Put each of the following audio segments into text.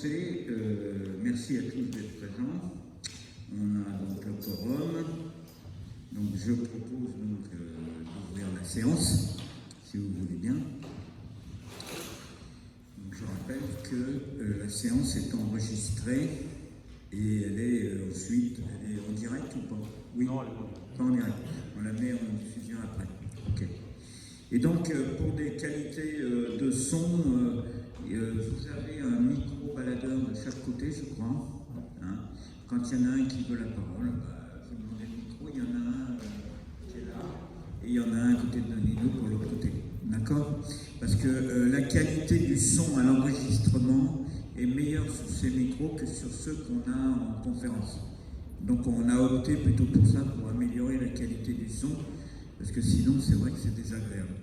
commencer. Merci à tous d'être présents. On a donc le quorum. Donc je propose donc d'ouvrir la séance, si vous voulez bien. Donc, je rappelle que la séance est enregistrée et elle est ensuite en direct ou pas? Oui. Non, elle est pas en direct. On la met en diffusion après. Ok. Et donc, pour des qualités de son, vous avez un micro-baladeur de chaque côté, je crois. Hein. Quand il y en a un qui veut la parole, vous demandez le micro, il y en a un qui est là, et il y en a un à côté de Nino pour l'autre côté. D'accord? Parce que la qualité du son à l'enregistrement est meilleure sur ces micros que sur ceux qu'on a en conférence. Donc, on a opté plutôt pour ça, pour améliorer la qualité du son. Parce que sinon, c'est vrai que c'est désagréable.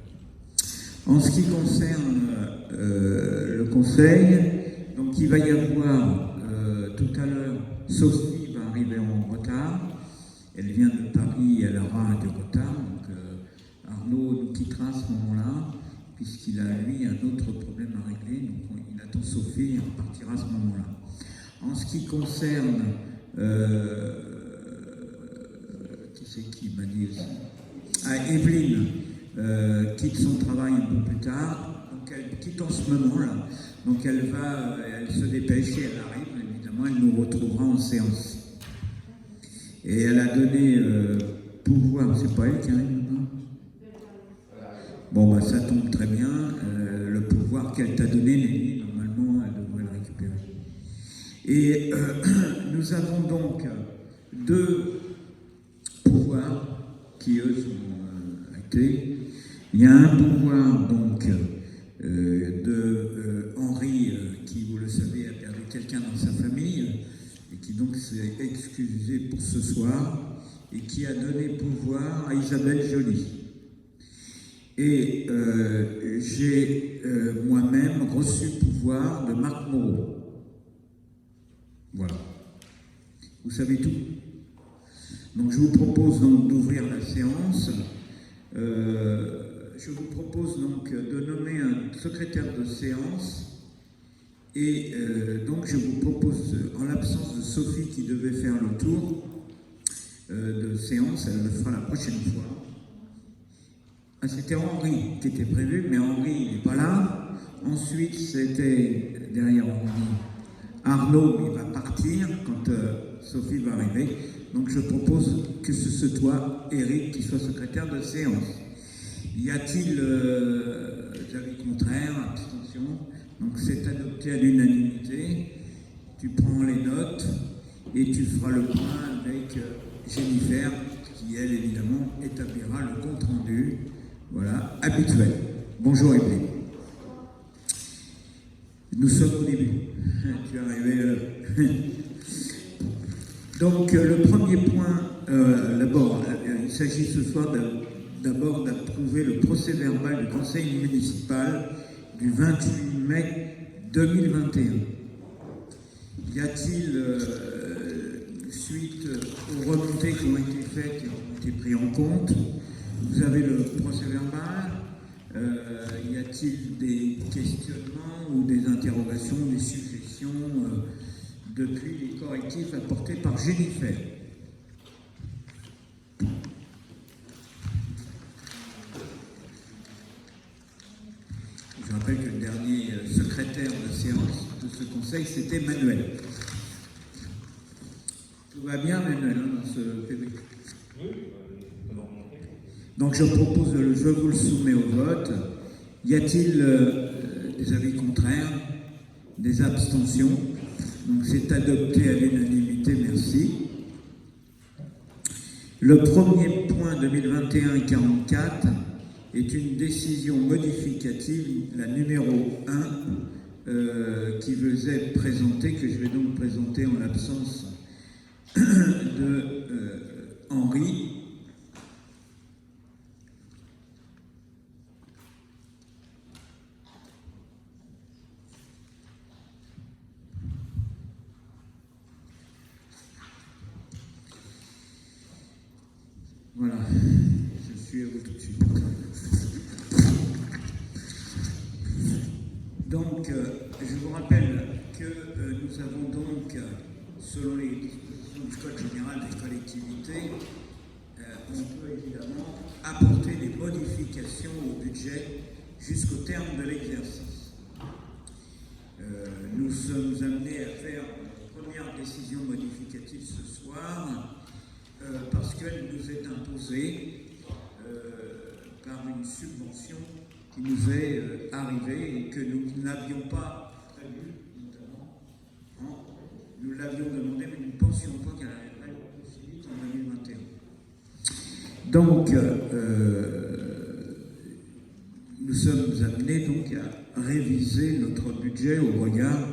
En ce qui concerne le conseil, donc il va y avoir tout à l'heure, Sophie va arriver en retard. Elle vient de Paris, elle aura du retard. Donc Arnaud nous quittera à ce moment-là, puisqu'il a, lui, un autre problème à régler. Donc il attend Sophie et on partira à ce moment-là. En ce qui concerne... qui c'est qui m'a dit aussi? Evelyne quitte son travail un peu plus tard, donc elle quitte en ce moment-là, donc elle se dépêche et elle arrive, évidemment, elle nous retrouvera en séance. Et elle a donné pouvoir, c'est pas elle qui arrive maintenant? Bon, ça tombe très bien, le pouvoir qu'elle t'a donné, Nelly, normalement, elle devrait le récupérer. Et nous avons donc deux pouvoirs qui, eux, sont actés. Il y a un pouvoir, donc, de Henri, qui, vous le savez, a perdu quelqu'un dans sa famille, et qui donc s'est excusé pour ce soir, et qui a donné pouvoir à Isabelle Joly. Et j'ai moi-même reçu pouvoir de Marc Moreau. Voilà. Vous savez tout. Donc je vous propose donc d'ouvrir la séance. Je vous propose donc de nommer un secrétaire de séance. Et donc je vous propose, en l'absence de Sophie qui devait faire le tour de séance, elle le fera la prochaine fois. Ah, c'était Henri qui était prévu, mais Henri il n'est pas là. Ensuite c'était derrière Henri Arnaud, il va partir quand Sophie va arriver. Donc je propose que ce soit Eric qui soit secrétaire de séance. Y a-t-il avis contraires, abstention? Donc c'est adopté à l'unanimité. Tu prends les notes et tu feras le point avec Jennifer qui, elle, évidemment, établira le compte-rendu. Voilà, habituel. Bonjour Evelyne. Nous sommes au début. Tu es arrivé. Donc, le premier point, d'abord, il s'agit ce soir d'abord d'approuver le procès-verbal du conseil municipal du 28 mai 2021. Y a-t-il, suite aux remontées qui ont été faites et ont été prises en compte, vous avez le procès-verbal? Y a-t-il des questionnements ou des interrogations, des suggestions depuis les correctifs apportés par Jennifer? Je rappelle que le dernier secrétaire de séance de ce conseil, c'était Manuel. Tout va bien, Manuel, dans ce PV? Oui. Donc je propose, je vous le soumets au vote. Y a-t-il des avis contraires, des abstentions? Donc c'est adopté à l'unanimité, merci. Le premier point 2021-44 est une décision modificative, la numéro 1, qui vous est présentée, que je vais donc présenter en l'absence de Henri. Voilà, je suis à vous tout de suite. Donc, je vous rappelle que nous avons donc, selon les dispositions du Code général des collectivités, on peut évidemment apporter des modifications au budget jusqu'au terme de l'exercice. Nous sommes amenés à faire une première décision modificative ce soir parce qu'elle nous est imposée par une subvention qui nous est arrivée et que nous n'avions pas prévu, notamment. Nous l'avions demandé, mais nous ne pensions pas qu'elle arriverait aussi vite en 2021. Donc, nous sommes amenés donc à réviser notre budget au regard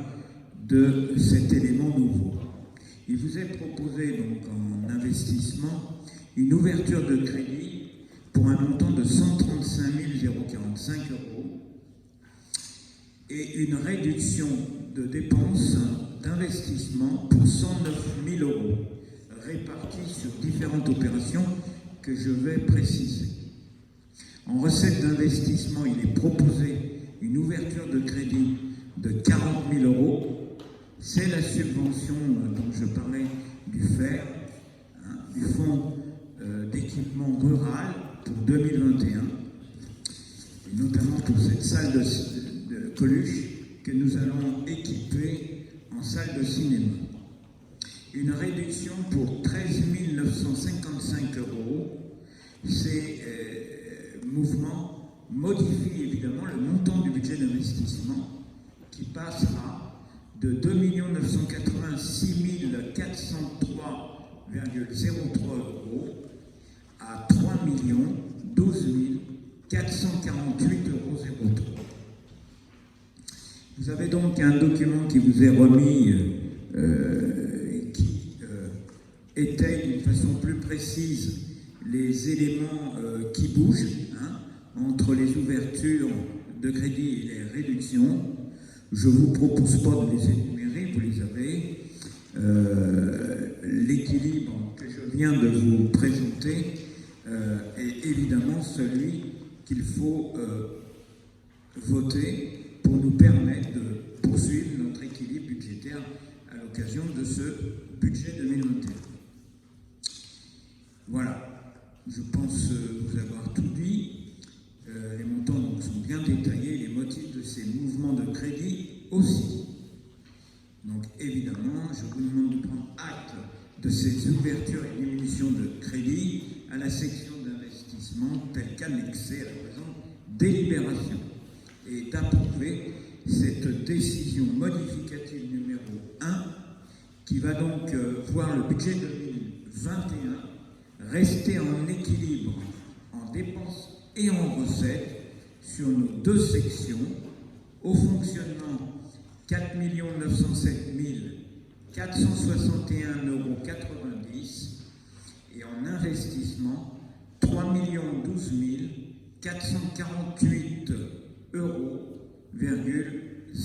de cet élément nouveau. Il vous est proposé donc en investissement une ouverture de crédit pour un montant de 135 045 € et une réduction de dépenses d'investissement pour 109 000 € répartis sur différentes opérations que je vais préciser. En recette d'investissement, il est proposé une ouverture de crédit de 40 000 €. C'est la subvention dont je parlais du FER, du Fonds d'équipement rural pour 2021, et notamment pour cette salle de Coluche que nous allons équiper en salle de cinéma. Une réduction pour 13 955 €. Ces mouvements modifient évidemment le montant du budget d'investissement qui passera de 2 986 403,03 € à 3 012 448,03 €. Vous avez donc un document qui vous est remis qui étaye d'une façon plus précise les éléments qui bougent entre les ouvertures de crédit et les réductions. Je ne vous propose pas de les énumérer, vous les avez. L'équilibre que je viens de vous présenter est évidemment celui qu'il faut voter pour nous permettre de poursuivre notre équilibre budgétaire à l'occasion de ce budget 2021. Voilà. Je pense vous avoir tout dit. Les montants donc sont bien détaillés, les motifs de ces mouvements de crédit aussi. Donc évidemment, je vous demande de prendre acte de ces ouvertures et diminutions de crédit à la section d'investissement telle qu'annexée à la présente délibération et d'approuver cette décision modificative numéro 1 qui va donc voir le budget 2021 rester en équilibre en dépenses et en recettes sur nos deux sections, au fonctionnement 4 907 461,90 € et en investissement 3 012 448,03 €.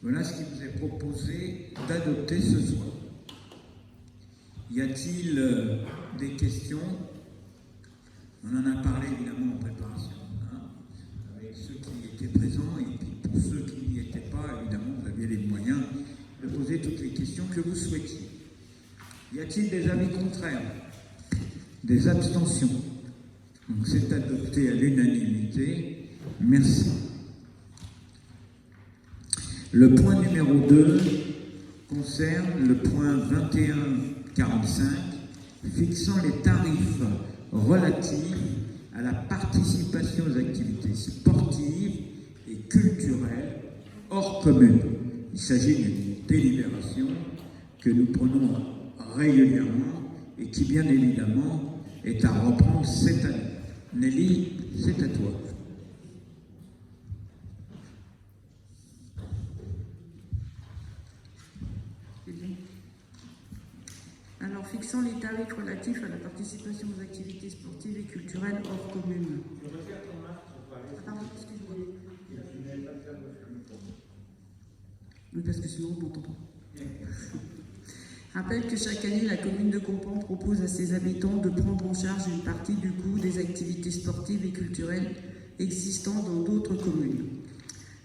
Voilà ce qui vous est proposé d'adopter ce soir. Y a-t-il des questions? On en a parlé évidemment en préparation, avec ceux qui étaient présents, et puis pour ceux qui n'y étaient pas, évidemment, vous aviez les moyens de poser toutes les questions que vous souhaitiez. Y a-t-il des avis contraires? Des abstentions? Donc c'est adopté à l'unanimité. Merci. Le point numéro 2 concerne le point 2145, fixant les tarifs relatifs à la participation aux activités sportives et culturelles hors commune. Il s'agit d'une délibération que nous prenons régulièrement et qui, bien évidemment, est à reprendre cette année. Nelly, c'est à toi. Alors, fixant les tarifs relatifs à la participation aux activités sportives et culturelles hors commune. Pardon, excuse-moi. Oui, parce que sinon, on ne m'entend pas. Rappelle que chaque année, la commune de Compan propose à ses habitants de prendre en charge une partie du coût des activités sportives et culturelles existant dans d'autres communes.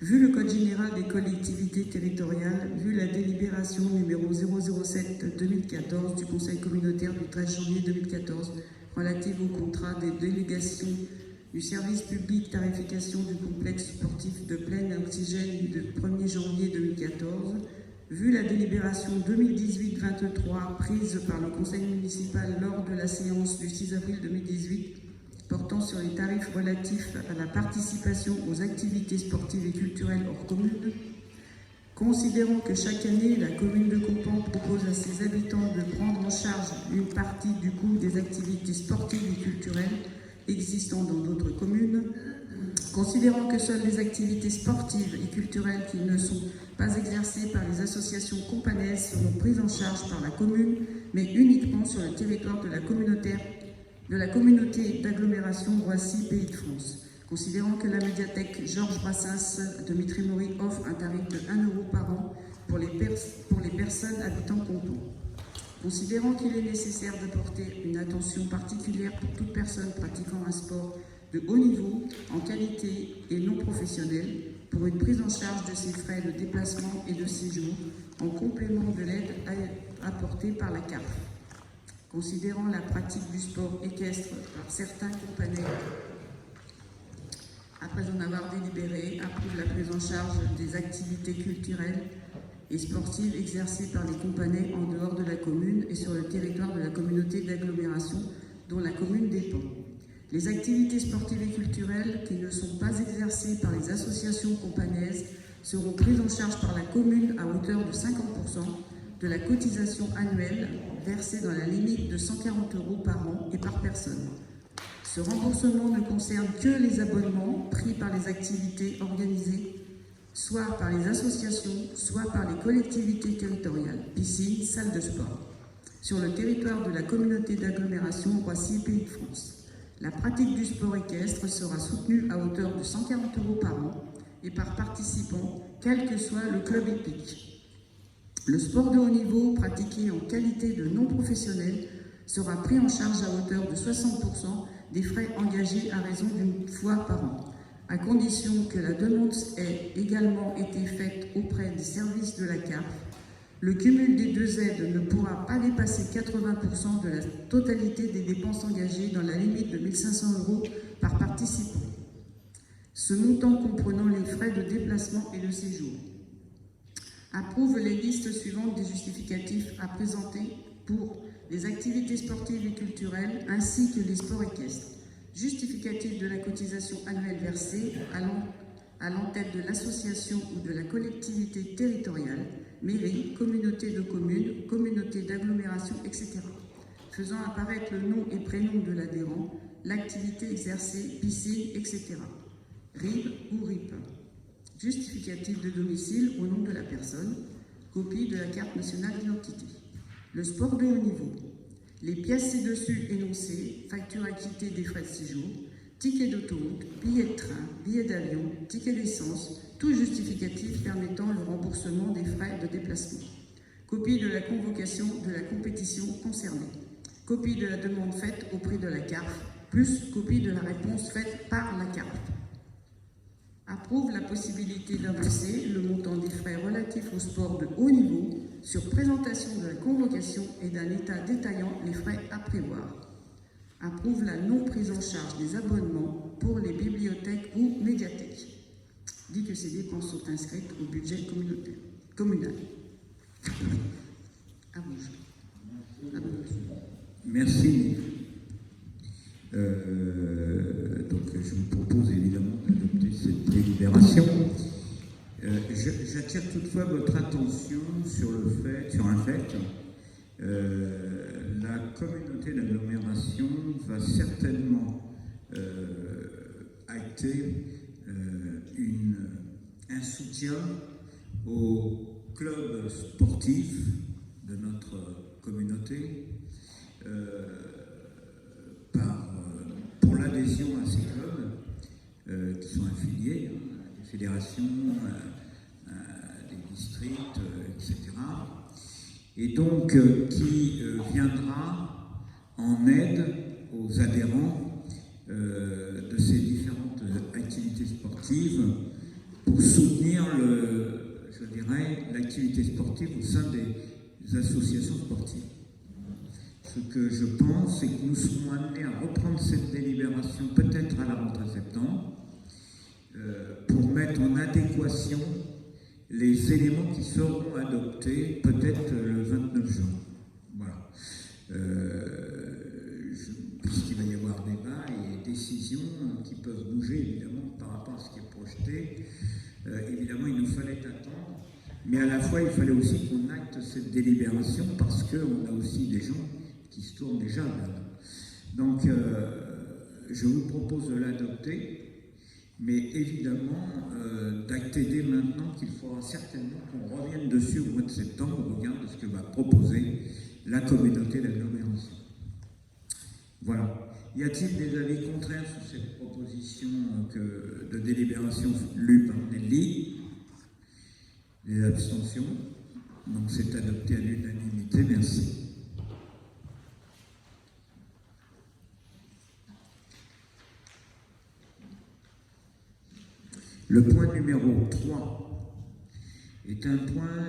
Vu le Code général des collectivités territoriales, vu la délibération numéro 007-2014 du Conseil communautaire du 13 janvier 2014 relative au contrat des délégations du service public tarification du complexe sportif de plein oxygène du 1er janvier 2014, vu la délibération 2018-23 prise par le Conseil municipal lors de la séance du 6 avril 2018 portant sur les tarifs relatifs à la participation aux activités sportives et culturelles hors commune, considérant que chaque année, la commune de Compan propose à ses habitants de prendre en charge une partie du coût des activités sportives et culturelles existant dans d'autres communes, considérant que seules les activités sportives et culturelles qui ne sont pas exercées par les associations companaises seront prises en charge par la commune, mais uniquement sur le territoire de la communauté d'agglomération Roissy Pays de France. Considérant que la médiathèque Georges Brassens de Mitry-Mory offre un tarif de 1 € par an pour les personnes habitant Compan. Considérant qu'il est nécessaire d'apporter une attention particulière pour toute personne pratiquant un sport de haut niveau, en qualité et non professionnel, pour une prise en charge de ses frais de déplacement et de séjour, en complément de l'aide apportée par la CAF. Considérant la pratique du sport équestre par certains companais, après en avoir délibéré, approuve la prise en charge des activités culturelles et sportives exercées par les companais en dehors de la commune et sur le territoire de la communauté d'agglomération dont la commune dépend. Les activités sportives et culturelles qui ne sont pas exercées par les associations companaises seront prises en charge par la commune à hauteur de 50% de la cotisation annuelle versée dans la limite de 140 € par an et par personne. Ce remboursement ne concerne que les abonnements pris par les activités organisées, soit par les associations, soit par les collectivités territoriales, piscines, salles de sport, sur le territoire de la communauté d'agglomération Roissy Pays de France. La pratique du sport équestre sera soutenue à hauteur de 140 € par an et par participant, quel que soit le club hippique. Le sport de haut niveau, pratiqué en qualité de non-professionnel, sera pris en charge à hauteur de 60% des frais engagés à raison d'une fois par an, à condition que la demande ait également été faite auprès des services de la CAF. Le cumul des deux aides ne pourra pas dépasser 80% de la totalité des dépenses engagées dans la limite de 1 500 € par participant. Ce montant comprenant les frais de déplacement et de séjour. Approuve les listes suivantes des justificatifs à présenter pour les activités sportives et culturelles ainsi que les sports équestres. Justificatif de la cotisation annuelle versée à l'entête de l'association ou de la collectivité territoriale, mairie, communauté de communes, communauté d'agglomération, etc. Faisant apparaître le nom et prénom de l'adhérent, l'activité exercée, piscine, etc. RIB ou RIP. Justificatif de domicile au nom de la personne, copie de la carte nationale d'identité. Le sport de haut niveau. Les pièces ci-dessus énoncées, facture acquittée des frais de séjour, ticket d'autoroute, billet de train, billet d'avion, ticket d'essence, tout justificatif permettant le remboursement des frais de déplacement. Copie de la convocation de la compétition concernée. Copie de la demande faite auprès de la CAF, plus copie de la réponse faite par la CAF. Approuve la possibilité d'avancer le montant des frais relatifs au sport de haut niveau sur présentation de la convocation et d'un état détaillant les frais à prévoir. Approuve la non-prise en charge des abonnements pour les bibliothèques ou médiathèques. Dit que ces dépenses sont inscrites au budget communal. À vous. Merci. Donc je vous propose évidemment d'adopter cette délibération. J'attire toutefois votre attention sur un fait. La communauté d'agglomération va certainement acter un soutien aux clubs sportifs de notre communauté pour l'adhésion à ces clubs qui sont affiliés à des fédérations, à des districts, etc. Et donc qui viendra en aide aux adhérents de ces différentes activités sportives pour soutenir l'activité sportive au sein des associations sportives. Ce que je pense, c'est que nous serons amenés à reprendre cette délibération peut-être à la rentrée septembre pour mettre en adéquation les éléments qui seront adoptés peut-être le 29 juin. Voilà. Puisqu'il va y avoir débat et décisions qui peuvent bouger évidemment par rapport à ce qui est projeté. Évidemment, il nous fallait attendre, mais à la fois, il fallait aussi qu'on acte cette délibération parce qu'on a aussi des gens qui se tournent déjà vers nous. Donc, je vous propose de l'adopter, mais évidemment, d'acter dès maintenant qu'il faudra certainement qu'on revienne dessus au mois de septembre au regard de ce que va proposer la communauté d'agglomération. Voilà. Y a-t-il des avis contraires sur cette proposition de délibération lue par Nelly? Des abstentions? Donc c'est adopté à l'unanimité. Merci. Le point numéro 3 est un point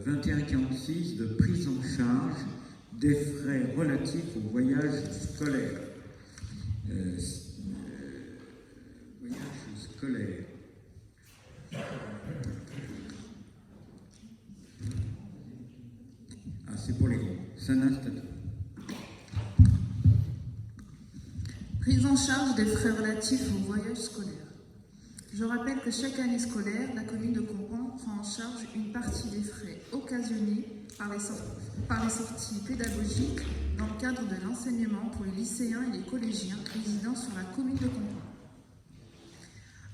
2146 de prise en charge des frais relatifs au voyage scolaire. Voyage scolaire. Ah, c'est pour les grands. Sana, c'est à toi. Prise en charge des frais relatifs au voyage scolaire. Je rappelle que chaque année scolaire, la commune de Compan prend en charge une partie des frais occasionnés par les sorties pédagogiques dans le cadre de l'enseignement pour les lycéens et les collégiens résidant sur la commune de Compan.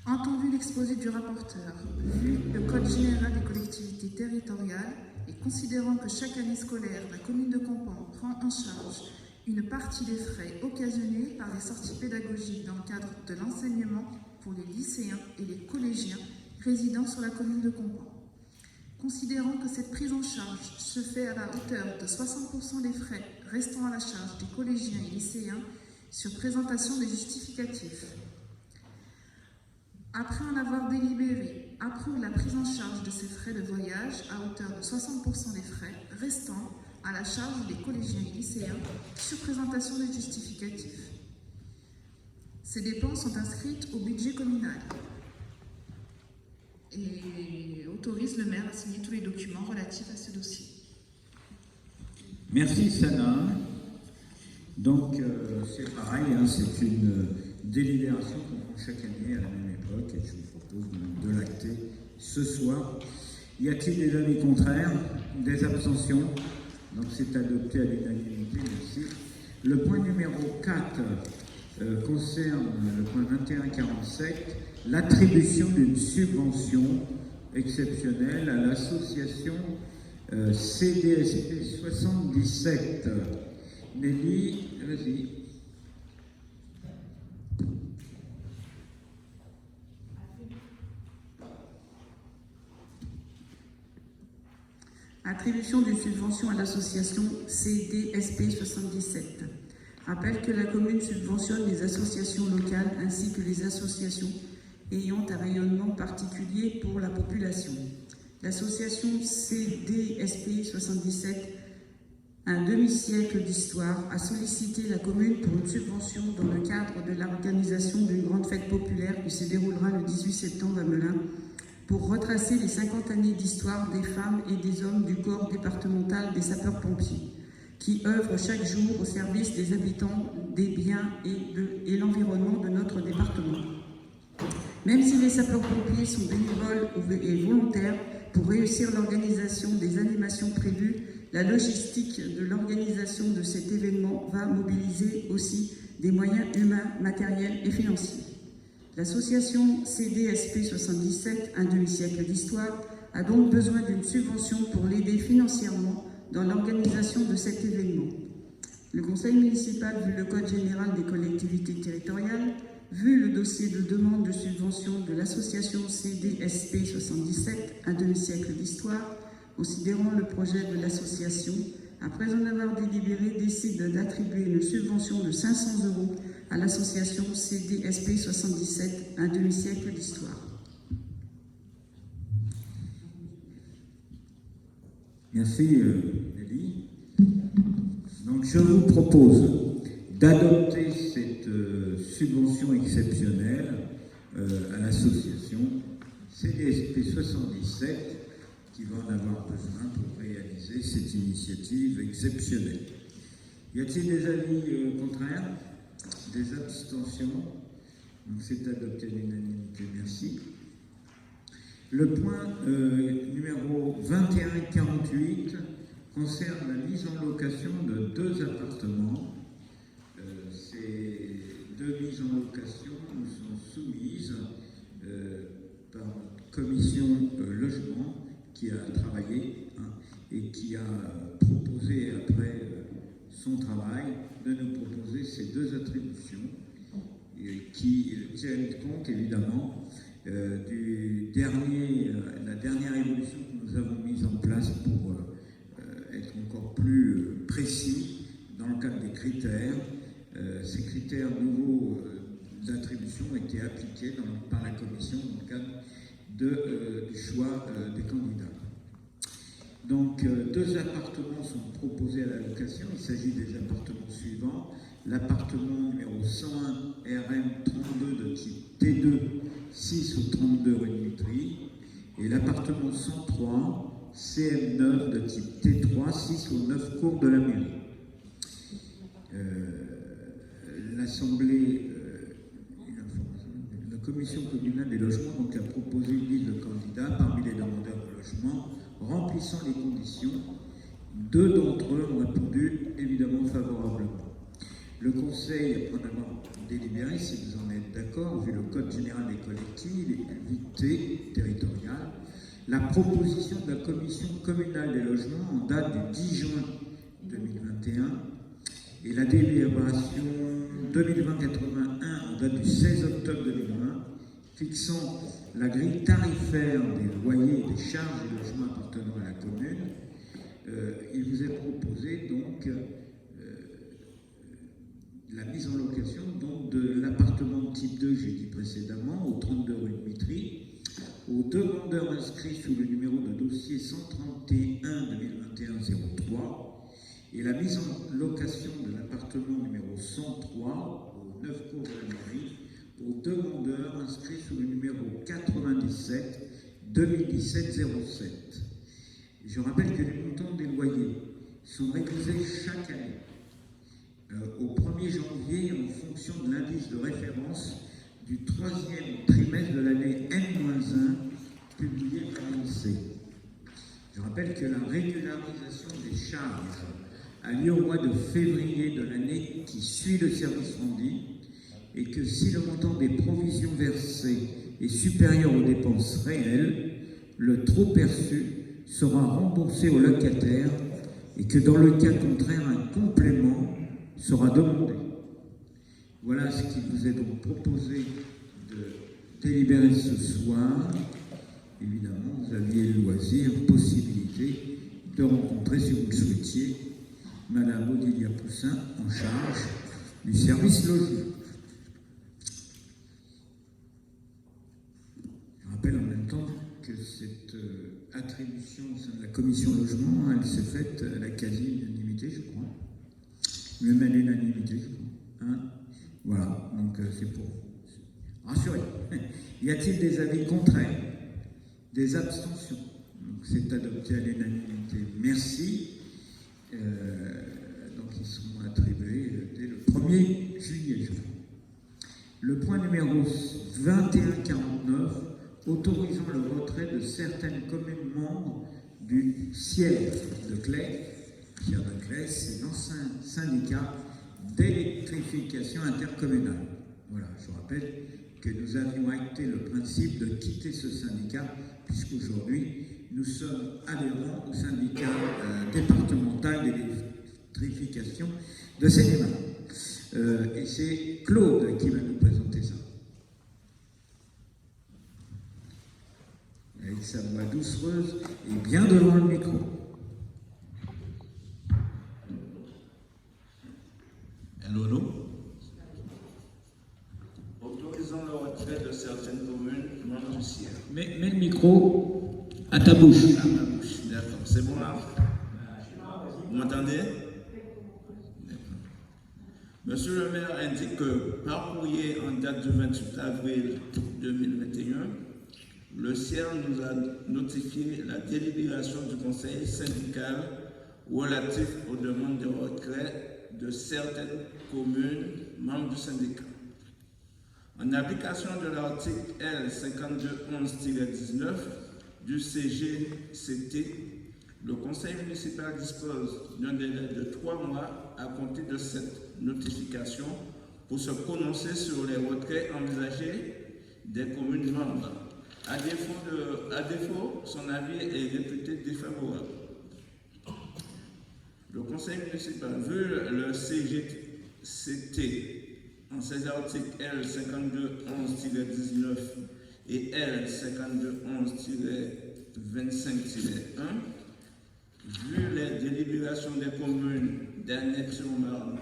Entendu l'exposé du rapporteur, vu le Code général des collectivités territoriales et considérant que chaque année scolaire, la commune de Compan prend en charge une partie des frais occasionnés par les sorties pédagogiques dans le cadre de l'enseignement pour les lycéens et les collégiens résidant sur la commune de Compan. Considérant que cette prise en charge se fait à la hauteur de 60% des frais restant à la charge des collégiens et lycéens sur présentation des justificatifs. Après en avoir délibéré, approuve la prise en charge de ces frais de voyage à hauteur de 60% des frais restant à la charge des collégiens et lycéens sur présentation des justificatifs. Ces dépenses sont inscrites au budget communal et autorise le maire à signer tous les documents relatifs à ce dossier. Merci Sana. Donc c'est pareil, c'est une délibération qu'on prend chaque année à la même époque et je vous propose de l'acter ce soir. Y a-t-il des avis contraires? Des abstentions? Donc c'est adopté à l'unanimité, merci. Le point numéro 4 concerne le point 2147, l'attribution d'une subvention exceptionnelle à l'association CDSP 77. Nelly, vas-y. Attribution d'une subvention à l'association CDSP 77. Rappelle que la commune subventionne les associations locales ainsi que les associations ayant un rayonnement particulier pour la population. L'association CDSP 77, un demi-siècle d'histoire, a sollicité la commune pour une subvention dans le cadre de l'organisation d'une grande fête populaire qui se déroulera le 18 septembre à Melun pour retracer les 50 années d'histoire des femmes et des hommes du corps départemental des sapeurs-pompiers, qui œuvrent chaque jour au service des habitants, des biens et l'environnement de notre département. Même si les sapeurs-pompiers sont bénévoles et volontaires pour réussir l'organisation des animations prévues, la logistique de l'organisation de cet événement va mobiliser aussi des moyens humains, matériels et financiers. L'association CDSP 77, un demi-siècle d'histoire, a donc besoin d'une subvention pour l'aider financièrement dans l'organisation de cet événement. Le conseil municipal, vu le Code général des collectivités territoriales, vu le dossier de demande de subvention de l'association CDSP 77, un demi-siècle d'histoire, considérant le projet de l'association, après en avoir délibéré, décide d'attribuer une subvention de 500 € à l'association CDSP 77, un demi-siècle d'histoire. Merci, Nelly. Donc, je vous propose d'adopter cette subvention exceptionnelle à l'association CDSP 77 qui va en avoir besoin pour réaliser cette initiative exceptionnelle. Y a-t-il des avis contraires? Des abstentions? Donc c'est adopté à l'unanimité, merci. Le point numéro 2148 concerne la mise en location de 2 appartements. Ces 2 mises en location nous sont soumises par notre commission logement qui a travaillé et qui a proposé après son travail de nous proposer ces 2 attributions qui tiennent compte évidemment la dernière évolution que nous avons mise en place pour être encore plus précis dans le cadre des critères. Ces critères nouveaux d'attribution ont été appliqués par la commission dans le cadre du choix des candidats. Donc, 2 appartements sont proposés à la location. Il s'agit des appartements suivants. L'appartement numéro 101 RM 32 de type T2, 6 au 32 rue de Mitry. Et l'appartement 103 CM9 de type T3, 6 au 9 cours de la mairie. L'Assemblée, la commission communale des logements donc, a proposé une liste de candidats parmi les demandeurs de logement remplissant les conditions. 2 d'entre eux ont répondu évidemment favorablement. Le Conseil, après en avoir délibéré, si vous en êtes d'accord, vu le Code général des collectivités territoriales, la proposition de la commission communale des logements en date du 10 juin 2021 et la délibération 2020-81 en date du 16 octobre 2020 fixant la grille tarifaire des loyers et des charges des logements appartenant à la commune, il vous est proposé donc la mise en location donc, de l'appartement type 2, j'ai dit précédemment, au 32 rue de Mitry, aux demandeurs inscrits sous le numéro de dossier 131-2021-03 et la mise en location de l'appartement numéro 103 au 9 cours de la mairie aux demandeurs inscrits sous le numéro 97-2017-07. Je rappelle que les montants des loyers sont révisés chaque année au 1er janvier en fonction de l'indice de référence du 3e trimestre de l'année N-1 publié par l'INSEE. Je rappelle que la régularisation des charges a lieu au mois de février de l'année qui suit le service rendu et que si le montant des provisions versées est supérieur aux dépenses réelles, le trop perçu sera remboursé au locataire et que dans le cas contraire, un complément sera demandé. Voilà ce qui vous est donc proposé de délibérer ce soir. Évidemment, vous aviez le loisir, possibilité de rencontrer, si vous le souhaitiez, Madame Odilia Poussin, en charge du service logement. Je rappelle en même temps que cette attribution au sein de la commission logement, elle s'est faite à la quasi-unanimité, je crois. Même à l'unanimité, je crois. Hein, voilà, donc c'est pour rassurer. Y a-t-il des avis contraires? Des abstentions? Donc c'est adopté à l'unanimité. Merci. Donc ils seront attribués dès le 1er juillet, je crois. Le point numéro 2149, autorisant le retrait de certaines communes membres du siège de Claye. Pierre de Claye, c'est l'ancien syndicat d'électrification intercommunale. Voilà, je rappelle que nous avions acté le principe de quitter ce syndicat, puisqu'aujourd'hui, nous sommes adhérents au syndicat départemental d'électrification de Seine-et-Marne. Et c'est Claude qui va nous présenter ça. Avec sa voix doucereuse et bien devant le micro. Allô? Autorisant le retrait de certaines communes membres du siège. Mets le micro à ta bouche. À ma bouche, d'accord. C'est bon là? m'entendez? Monsieur le maire indique que par courrier en date du 28 avril 2021, le CIER nous a notifié la délibération du conseil syndical relatif aux demandes de retrait de certaines communes membres du syndicat. En application de l'article L. 5211-19 du CGCT, le conseil municipal dispose d'un délai de 3 mois à compter de cette notification pour se prononcer sur les retraits envisagés des communes membres. À défaut, son avis est réputé défavorable. Le conseil municipal, vu le CGCT en ses articles L. 5211-19 et L. 5211-25-1, vu les délibérations des communes d'Annette-sur-Marne,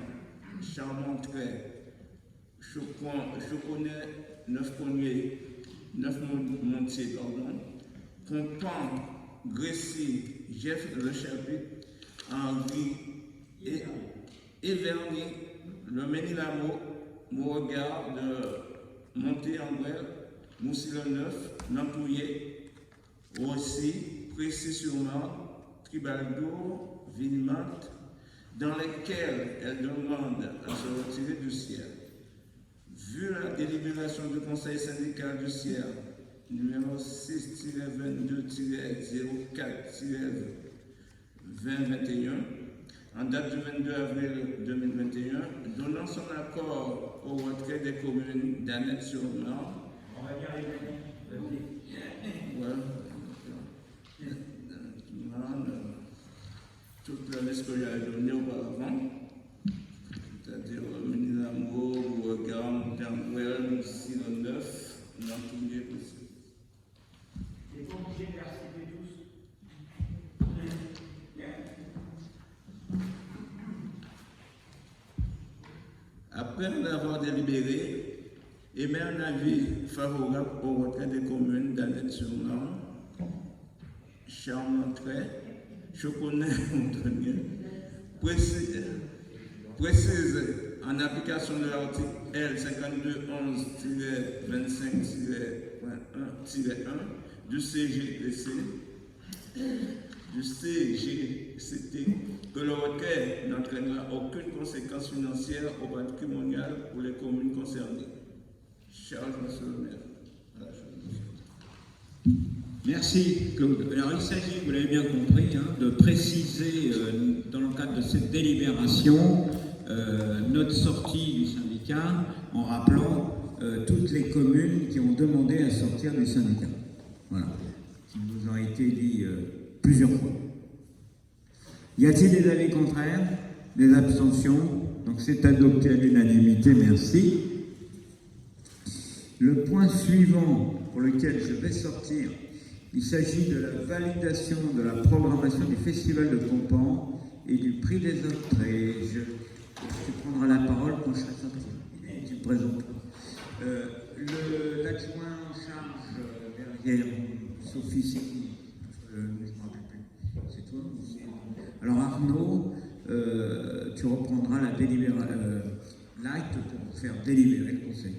Charmantray, Choconnet, Neuf-Montier, Compan, Grécy, Jeff Le Chapitre, Henri et Verny, le Ménilamo, Beauregard de Monté-en-Brel, Moussy-le-Neuf, Nampouillet, Rossi, Précy-sur-Marne, Tribaldour, Villemante, dans lesquels elle demande à se retirer du CIER. Vu la délibération du conseil syndical du CIER, numéro 6-22-04-2021, en date du 22 avril 2021, donnant son accord au retrait des communes d'Annette-sur-Marne. On va dire les toute la liste que j'avais donnée auparavant, c'est-à-dire Ménilamo, Beauregard, Monté-en-Brel, Moussy-le-Neuf, Nampouillet aussi. Et pas obligé de les reciter tous. Après l'avoir délibéré, émet un avis favorable au retrait des communes d'Annette-sur-Marne, Charmantray, Choconnet-Montonier, précise en application de l'article L. 5211-25-1 du CGCT que le retrait n'entraînera aucune conséquence financière ou patrimoniale pour les communes concernées. Charles, monsieur le maire. Merci Claude. Alors il s'agit, vous l'avez bien compris, de préciser dans le cadre de cette délibération notre sortie du syndicat en rappelant toutes les communes qui ont demandé à sortir du syndicat. Voilà, qui nous ont été dit plusieurs fois. Y a-t-il des avis contraires, des abstentions? Donc c'est adopté à l'unanimité, merci. Le point suivant pour lequel je vais sortir, il s'agit de la validation de la programmation du Festival de Compan et du prix des entrées. Tu prendras la parole quand je serai sorti. Tu te présentes. L'adjoint en charge derrière Sophie, c'est qui? Je ne me rappelle plus. C'est toi? Alors Arnaud, tu reprendras l'acte pour faire délibérer le conseil.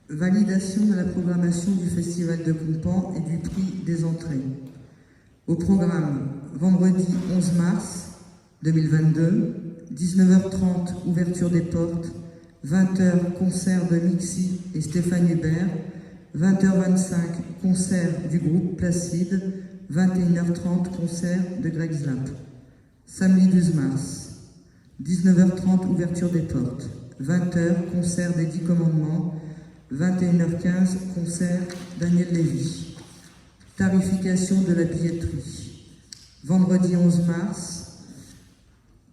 Validation de la programmation du Festival de Compan et du prix des entrées. Au programme, vendredi 11 mars 2022, 19h30, ouverture des portes, 20h, concert de Mixi et Stéphane Hubert, 20h25, concert du groupe Placide, 21h30, concert de Greg Zlap. Samedi 12 mars, 19h30, ouverture des portes, 20h, concert des 10 commandements. 21h15, concert Daniel Lévy. Tarification de la billetterie. Vendredi 11 mars,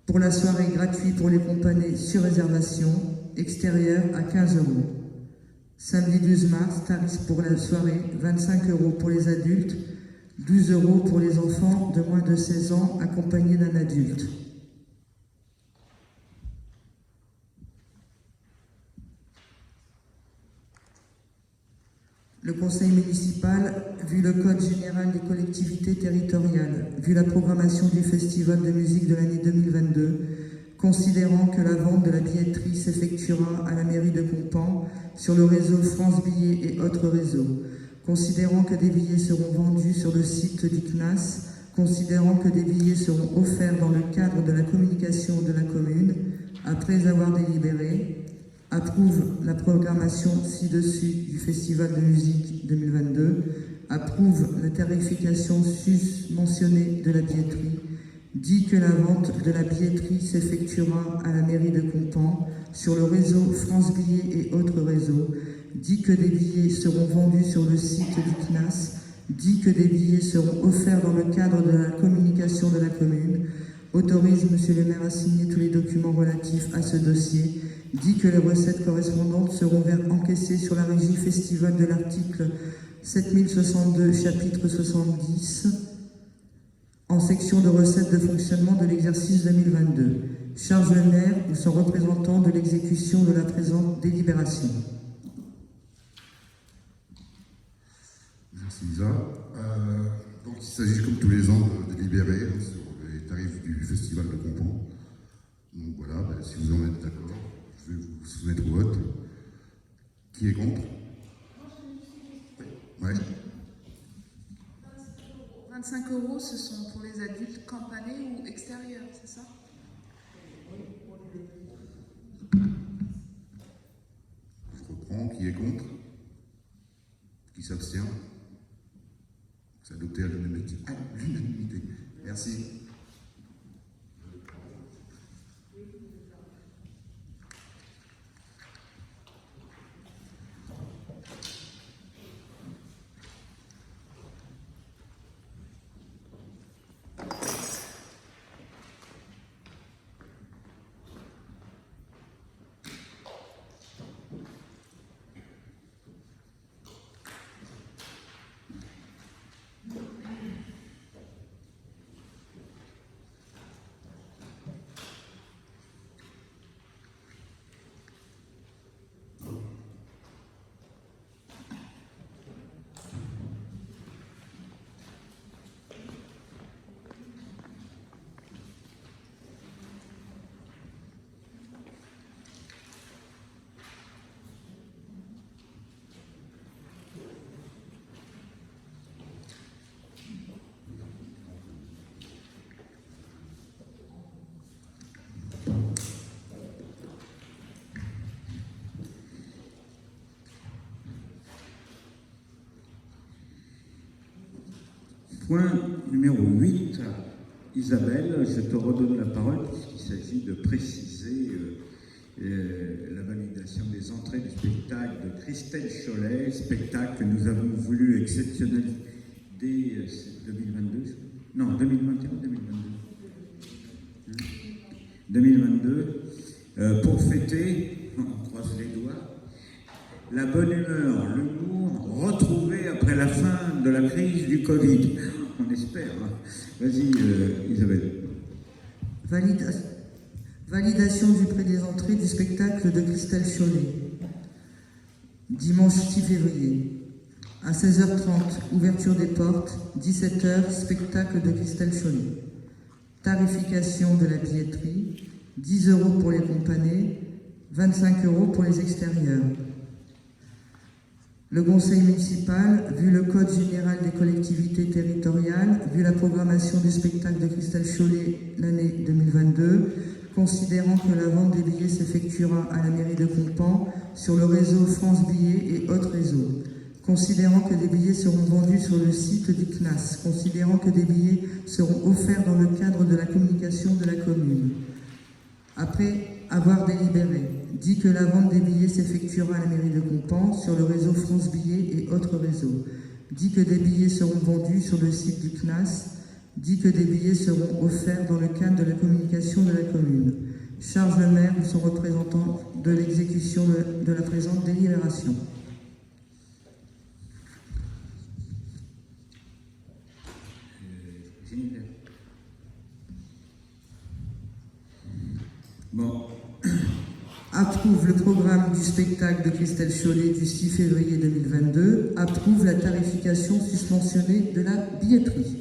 pour la soirée gratuite pour les compagnies sur réservation, extérieure à 15 €. Samedi 12 mars, tarif pour la soirée, 25 € pour les adultes, 12 € pour les enfants de moins de 16 ans accompagnés d'un adulte. Le conseil municipal, vu le code général des collectivités territoriales, vu la programmation du festival de musique de l'année 2022, considérant que la vente de la billetterie s'effectuera à la mairie de Compan sur le réseau France Billets et autres réseaux, considérant que des billets seront vendus sur le site du CNAS, considérant que des billets seront offerts dans le cadre de la communication de la commune, après avoir délibéré, approuve la programmation ci-dessus du Festival de musique 2022, approuve la tarification sus-mentionnée de la billetterie, dit que la vente de la billetterie s'effectuera à la mairie de Compan sur le réseau France Billets et autres réseaux, dit que des billets seront vendus sur le site du CNAS, dit que des billets seront offerts dans le cadre de la communication de la commune, autorise Monsieur le maire à signer tous les documents relatifs à ce dossier, dit que les recettes correspondantes seront encaissées sur la régie festivale de l'article 7062, chapitre 70, en section de recettes de fonctionnement de l'exercice 2022. Charge le maire ou son représentant de l'exécution de la présente délibération. Merci Lisa. Donc il s'agit comme tous les ans de délibérer sur les tarifs du festival de Compan. Donc voilà, si vous en êtes d'accord, je vais vous soumettre au vote. Qui est contre? Oui. 25 €, ce sont pour les adultes campanés ou extérieurs, c'est ça? Je reprends. Qui est contre? Qui s'abstient? C'est adopté à l'unanimité. Merci. Point numéro 8, Isabelle, je te redonne la parole puisqu'il s'agit de préciser la validation des entrées du spectacle de Christelle Cholet, spectacle que nous avons voulu exceptionnel dès 2022, non 2021 ou 2022, pour fêter, on croise les doigts, la bonne humeur, l'humour retrouvé après la fin de la crise du Covid. On espère. Hein. Vas-y, Isabelle. Validation du prix des entrées du spectacle de Christelle Cholet. Dimanche 6 février. À 16h30, ouverture des portes. 17h, spectacle de Christelle Cholet. Tarification de la billetterie. 10 € pour les compagnies. 25 € pour les extérieurs. Le conseil municipal, vu le code général des collectivités territoriales, vu la programmation du spectacle de Christelle Cholet l'année 2022, considérant que la vente des billets s'effectuera à la mairie de Compan sur le réseau France Billets et autres réseaux, considérant que des billets seront vendus sur le site du CNAS, considérant que des billets seront offerts dans le cadre de la communication de la commune. Après avoir délibéré, dit que la vente des billets s'effectuera à la mairie de Compan, sur le réseau France Billets et autres réseaux, dit que des billets seront vendus sur le site du CNAS, dit que des billets seront offerts dans le cadre de la communication de la commune. Charge le maire ou son représentant de l'exécution de la présente délibération. Bon. Approuve le programme du spectacle de Christelle Chollet du 6 février 2022. Approuve la tarification susmentionnée de la billetterie.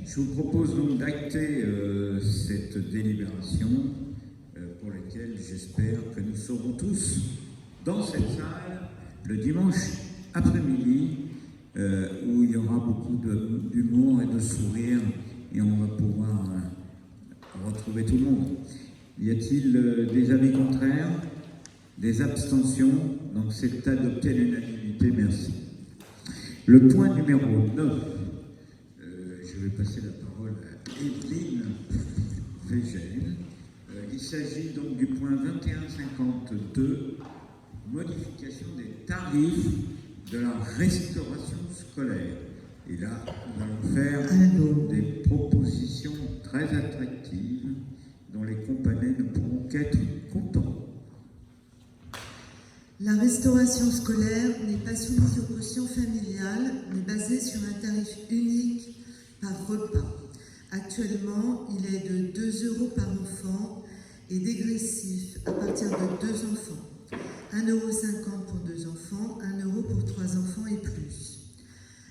Je vous propose donc d'acter cette délibération pour laquelle j'espère que nous serons tous dans cette salle le dimanche après-midi où il y aura beaucoup d'humour et de sourire et on va pouvoir retrouver tout le monde. Y a-t-il des avis contraires? Des abstentions? Donc c'est adopté à l'unanimité, merci. Le point numéro 9. Je vais passer la parole à Evelyne Végel. Il s'agit donc du point 2152, modification des tarifs de la restauration scolaire. Et là, nous allons faire des propositions très attractives dont les companais ne pourront qu'être contents. La restauration scolaire n'est pas soumise aux cautions familiales, mais basée sur un tarif unique par repas. Actuellement, il est de 2 € par enfant et dégressif à partir de 2 enfants. 1,50 € pour 2 enfants, 1 € pour 3 enfants et plus.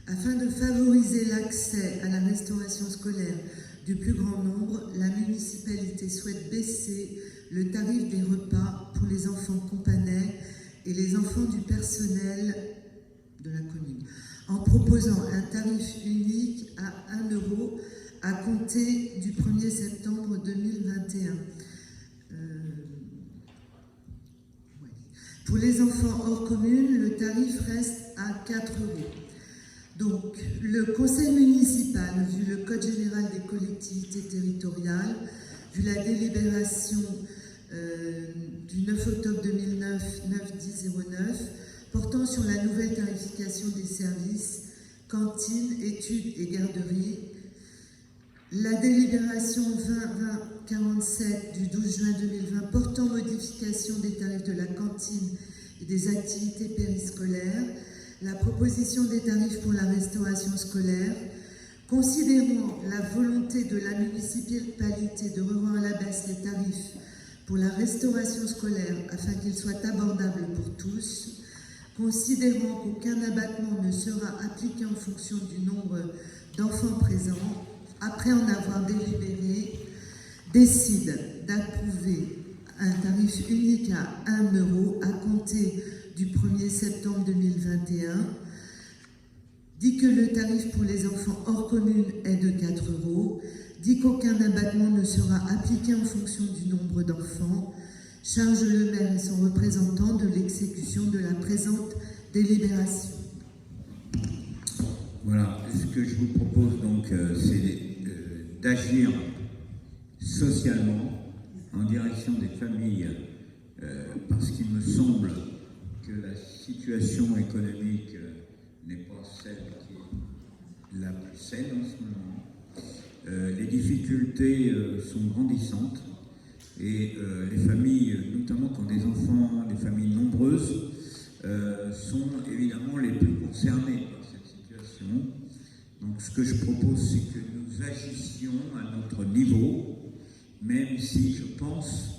Afin de favoriser l'accès à la restauration scolaire du plus grand nombre, la municipalité souhaite baisser le tarif des repas pour les enfants companais et les enfants du personnel de la commune, en proposant un tarif unique à 1 € à compter du 1er septembre 2021. Pour les enfants hors commune, le tarif reste à 4 €. Donc, le conseil municipal, vu le Code général des collectivités territoriales, vu la délibération du 9 octobre 2009, 9-10-09, portant sur la nouvelle tarification des services, cantines, études et garderies, la délibération 20-20-47 du 12 juin 2020 portant modification des tarifs de la cantine et des activités périscolaires, la proposition des tarifs pour la restauration scolaire, considérant la volonté de la municipalité de revoir à la baisse les tarifs pour la restauration scolaire afin qu'ils soient abordables pour tous, considérant qu'aucun abattement ne sera appliqué en fonction du nombre d'enfants présents, après en avoir délibéré, décide d'approuver un tarif unique à 1 € à compter du 1er septembre 2021, dit que le tarif pour les enfants hors commune est de 4 €, dit qu'aucun abattement ne sera appliqué en fonction du nombre d'enfants, charge le maire et son représentant de l'exécution de la présente délibération. Voilà, ce que je vous propose donc, c'est d'agir socialement en direction des familles, parce qu'il me semble que la situation économique n'est pas celle qui est la plus saine en ce moment. Les difficultés sont grandissantes et les familles, notamment quand des enfants, des familles nombreuses, sont évidemment les plus concernées par cette situation. Donc ce que je propose, c'est que nous agissions à notre niveau, même si je pense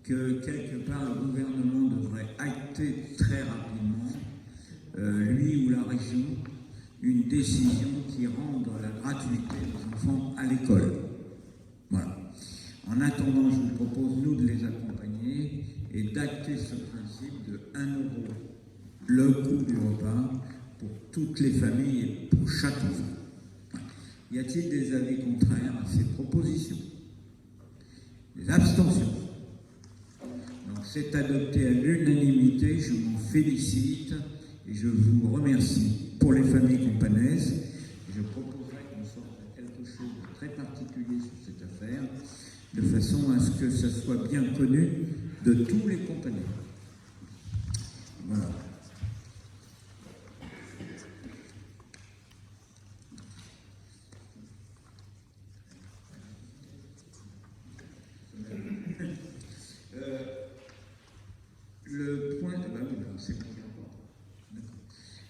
que quelque part le gouvernement devrait acter très rapidement, lui ou la région, une décision qui rende la gratuité des enfants à l'école. Voilà. En attendant, je vous propose, nous, de les accompagner et d'acter ce principe de 1 € le coût du repas pour toutes les familles et pour chaque enfant. Voilà. Y a-t-il des avis contraires à ces propositions? Des abstentions? Donc c'est adopté à l'unanimité, je m'en félicite et je vous remercie pour les familles companaises. Je proposerai qu'on sorte à quelque chose de très particulier sur cette affaire, de façon à ce que ça soit bien connu de tous les compagnies. Voilà.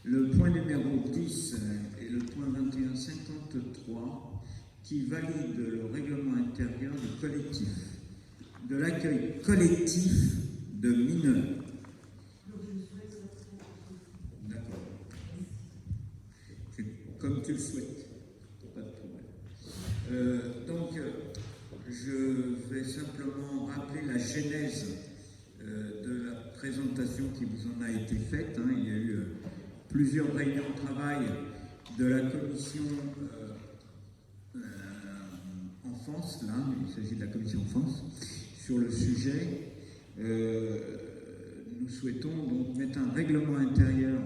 Le point numéro 10 et le point 2153 qui valide le règlement intérieur du collectif, de l'accueil collectif de mineurs. D'accord. Comme tu le souhaites, pas de problème. Donc, je vais simplement rappeler la genèse de la présentation qui vous en a été faite. Il y a eu plusieurs réunions de travail de la commission enfance, là, il s'agit de la commission enfance, sur le sujet. Nous souhaitons donc mettre un règlement intérieur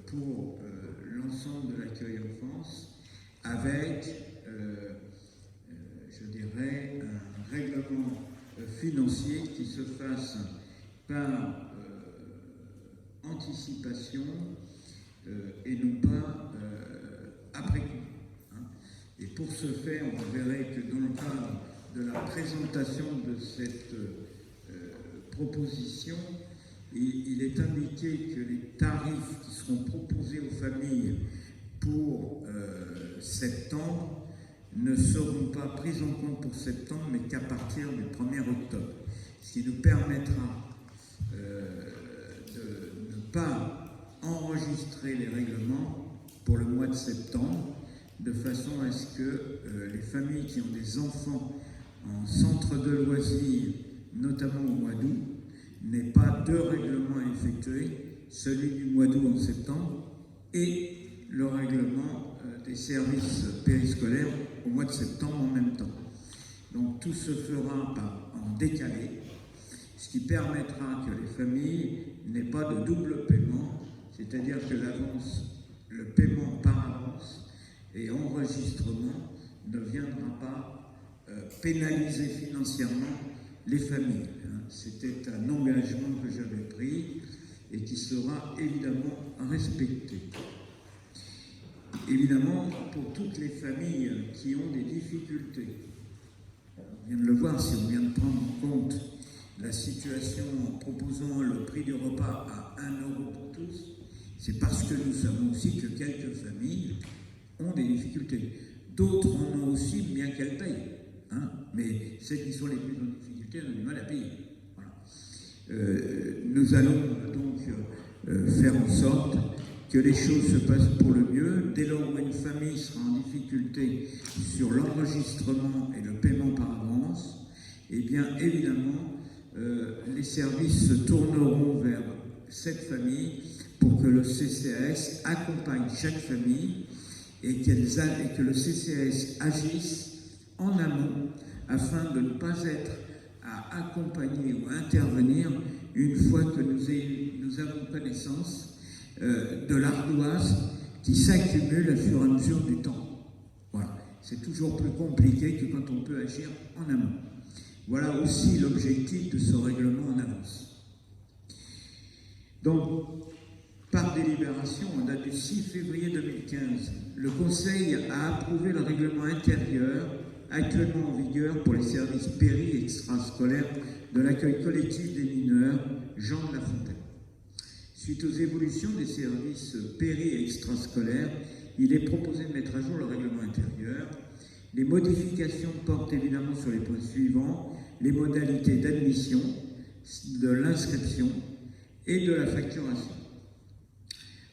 pour l'ensemble de l'accueil enfance avec, je dirais, un règlement financier qui se fasse par anticipation et non pas après coup. Et pour ce faire, vous verrez que dans le cadre de la présentation de cette proposition, il est indiqué que les tarifs qui seront proposés aux familles pour septembre ne seront pas pris en compte pour septembre, mais qu'à partir du 1er octobre. Ce qui nous permettra de ne pas enregistrer les règlements pour le mois de septembre, de façon à ce que les familles qui ont des enfants en centre de loisirs, notamment au mois d'août, n'aient pas deux règlements à effectuer, celui du mois d'août en septembre et le règlement des services périscolaires au mois de septembre en même temps. Donc tout se fera en décalé, ce qui permettra que les familles n'aient pas de double paiement, c'est-à-dire que le paiement par avance et enregistrement ne viendra pas pénaliser financièrement les familles. C'était un engagement que j'avais pris et qui sera évidemment respecté. Évidemment, pour toutes les familles qui ont des difficultés, on vient de le voir, si on vient de prendre en compte la situation en proposant le prix du repas à 1 € pour tous, c'est parce que nous savons aussi que quelques familles ont des difficultés. D'autres en ont aussi, bien qu'elles payent. Mais celles qui sont les plus en difficulté ont du mal à payer. Voilà. Nous allons donc faire en sorte que les choses se passent pour le mieux. Dès lors où une famille sera en difficulté sur l'enregistrement et le paiement par avance, eh bien évidemment, les services se tourneront vers cette famille pour que le CCAS accompagne chaque famille et que le CCAS agisse en amont afin de ne pas être à accompagner ou à intervenir une fois que nous avons connaissance de l'ardoise qui s'accumule au fur et à mesure du temps. Voilà. C'est toujours plus compliqué que quand on peut agir en amont. Voilà aussi l'objectif de ce règlement en avance. Donc, par délibération, en date du 6 février 2015, le Conseil a approuvé le règlement intérieur actuellement en vigueur pour les services péri et extrascolaires de l'accueil collectif des mineurs, Jean de La Fontaine. Suite aux évolutions des services péri et extrascolaires, il est proposé de mettre à jour le règlement intérieur. Les modifications portent évidemment sur les points suivants: les modalités d'admission, de l'inscription et de la facturation.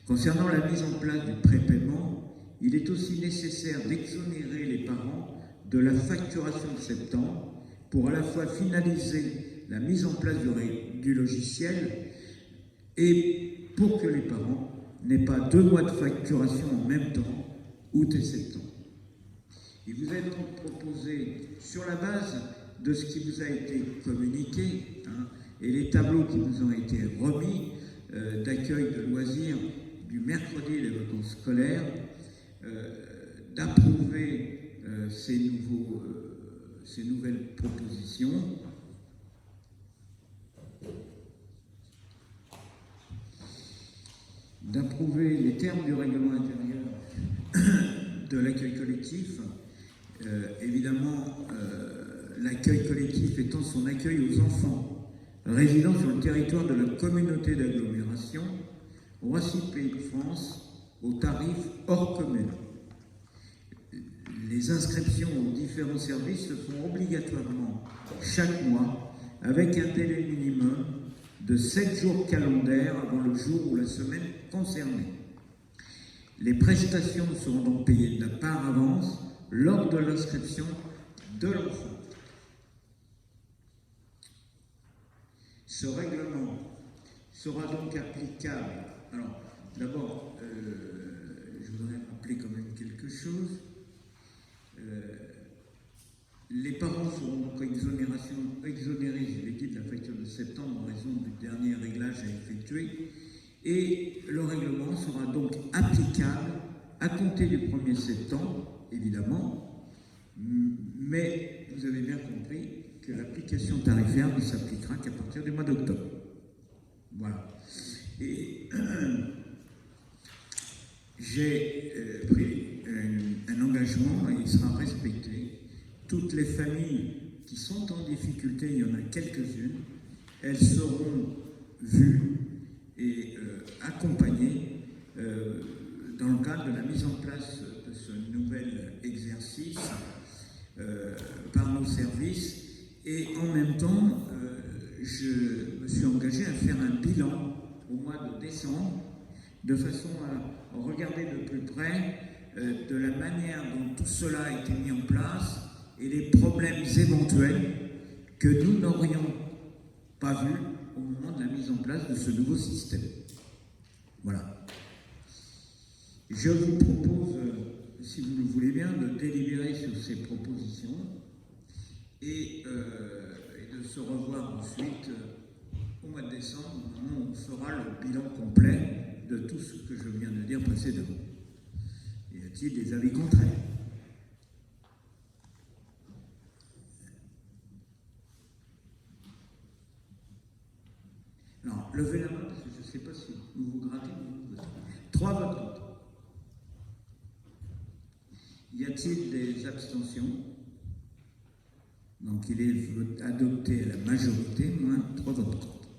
Concernant la mise en place du prépaiement, il est aussi nécessaire d'exonérer les parents de la facturation de septembre pour à la fois finaliser la mise en place du logiciel et pour que les parents n'aient pas 2 mois de facturation en même temps, août et septembre. Il vous est donc proposé, sur la base de ce qui vous a été communiqué et les tableaux qui vous ont été remis d'accueil de loisirs du mercredi et des vacances scolaires, d'approuver ces nouvelles propositions d'approuver les termes du règlement intérieur de l'accueil collectif. Évidemment, l'accueil collectif étant son accueil aux enfants résidant sur le territoire de la communauté d'agglomération Roissy Pays de France au tarif hors commune. Les inscriptions aux différents services se font obligatoirement chaque mois avec un délai minimum de 7 jours calendaires avant le jour ou la semaine concernée. Les prestations seront donc payées de la part avance lors de l'inscription de l'enfant. Ce règlement sera donc applicable. Alors, d'abord, je voudrais rappeler quand même quelque chose. Les parents seront donc exonérés, je l'ai dit, de la facture de septembre en raison du dernier réglage à effectuer, et le règlement sera donc applicable à compter du 1er septembre, évidemment, mais vous avez bien compris que l'application tarifaire ne s'appliquera qu'à partir du mois d'octobre. Voilà. Et j'ai pris un engagement et il sera respecté. Toutes les familles qui sont en difficulté, il y en a quelques-unes, elles seront vues et accompagnées dans le cadre de la mise en place de ce nouvel exercice par nos services. Et en même temps, je me suis engagé à faire un bilan au mois de décembre, de façon à regarder de plus près de la manière dont tout cela a été mis en place et les problèmes éventuels que nous n'aurions pas vus au moment de la mise en place de ce nouveau système. Voilà. Je vous propose, si vous le voulez bien, de délibérer sur ces propositions et de se revoir ensuite au mois de décembre, au moment où on fera le bilan complet de tout ce que je viens de dire précédemment. Y a-t-il des avis contraires ? Alors, levez la main, parce que je ne sais pas si vous vous grattez ou vous votez. 3 votes contre. Y a-t-il des abstentions ? Donc, il est adopté à la majorité, moins 3 votes contre.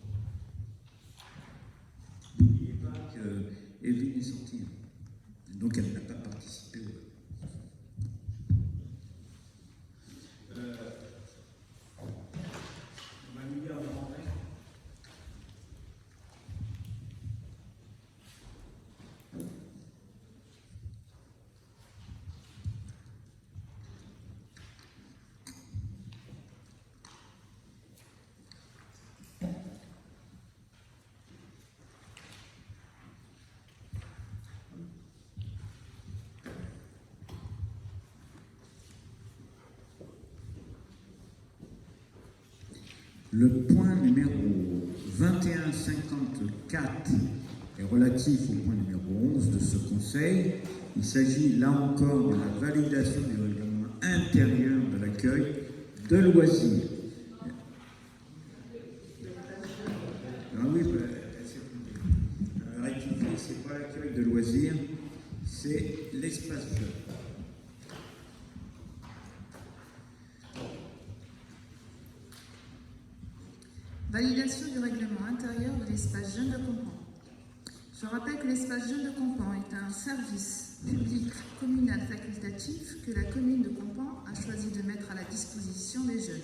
N'oubliez pas qu'Evelyne est sortie. Donc, elle n'a pas participé au vote. On va lui dire de rentrer. Le point numéro 2154 est relatif au point numéro 11 de ce Conseil. Il s'agit là encore de la validation du règlement intérieur de l'accueil de loisirs. Ah oui, rectifier, ce n'est pas l'accueil de loisirs, c'est l'espace jeune. Validation du règlement intérieur de l'espace jeune de Compan. Je rappelle que l'espace jeune de Compan est un service public communal facultatif que la commune de Compan a choisi de mettre à la disposition des jeunes.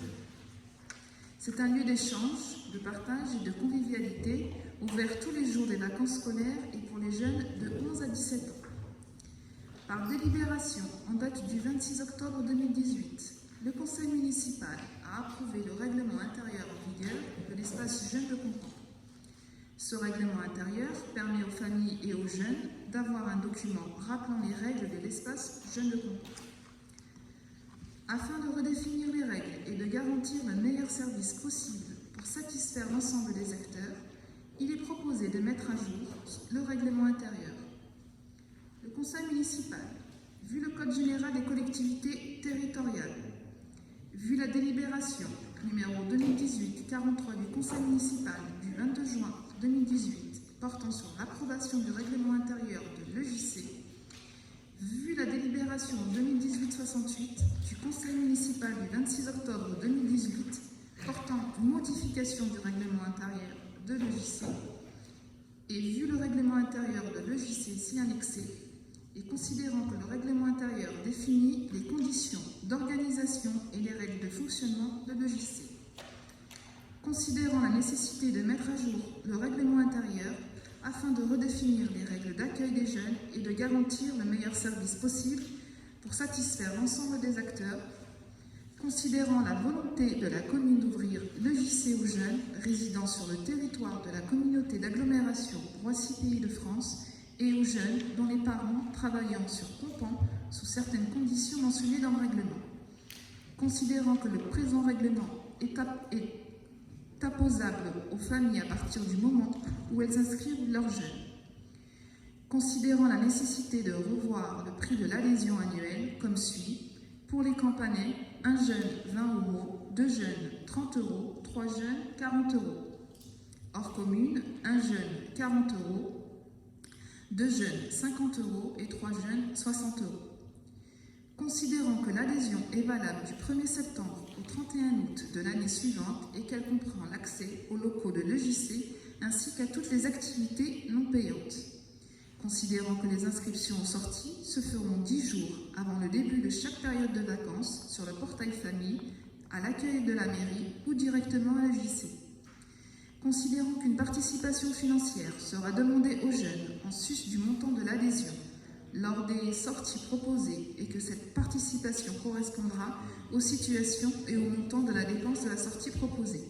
C'est un lieu d'échange, de partage et de convivialité ouvert tous les jours des vacances scolaires et pour les jeunes de 11 à 17 ans. Par délibération en date du 26 octobre 2018, le conseil municipal a approuvé le règlement intérieur en vigueur de l'espace jeune de Compan. Ce règlement intérieur permet aux familles et aux jeunes d'avoir un document rappelant les règles de l'espace jeune de Compan. Afin de redéfinir les règles et de garantir le meilleur service possible pour satisfaire l'ensemble des acteurs, il est proposé de mettre à jour le règlement intérieur. Le conseil municipal, vu le Code général des collectivités territoriales, vu la délibération numéro 2018-43 du Conseil municipal du 22 juin 2018 portant sur l'approbation du règlement délibération 2018-68 du Conseil municipal du 26 octobre 2018 portant modification du règlement intérieur de l'EJC et vu le règlement intérieur de l'EJC ici annexé et considérant que le règlement intérieur définit les conditions d'organisation et les règles de fonctionnement de l'EJC, considérant la nécessité de mettre à jour le règlement intérieur afin de redéfinir les règles d'accueil des jeunes et de garantir le meilleur service possible pour satisfaire l'ensemble des acteurs, considérant la volonté de la commune d'ouvrir l'EJC aux jeunes résidant sur le territoire de la communauté d'agglomération Roissy Pays de France et aux jeunes dont les parents travaillant sur Compan sous certaines conditions mentionnées dans le règlement, considérant que le présent règlement est apposable aux familles à partir du moment où elles inscrivent leurs jeunes, considérant la nécessité de revoir le prix de l'adhésion annuelle comme suit: pour les campanais, un jeune 20 €, deux jeunes 30 €, trois jeunes 40 €. Hors commune, un jeune 40 €, deux jeunes 50 € et trois jeunes 60 €. Considérant que l'adhésion est valable du 1er septembre au 31 août de l'année suivante et qu'elle comprend l'accès aux locaux de l'EJC ainsi qu'à toutes les activités non payantes. Considérant que les inscriptions aux sorties se feront 10 jours avant le début de chaque période de vacances sur le portail famille, à l'accueil de la mairie ou directement à l'EJC. Considérant qu'une participation financière sera demandée aux jeunes en sus du montant de l'adhésion lors des sorties proposées et que cette participation correspondra aux situations et au montant de la dépense de la sortie proposée.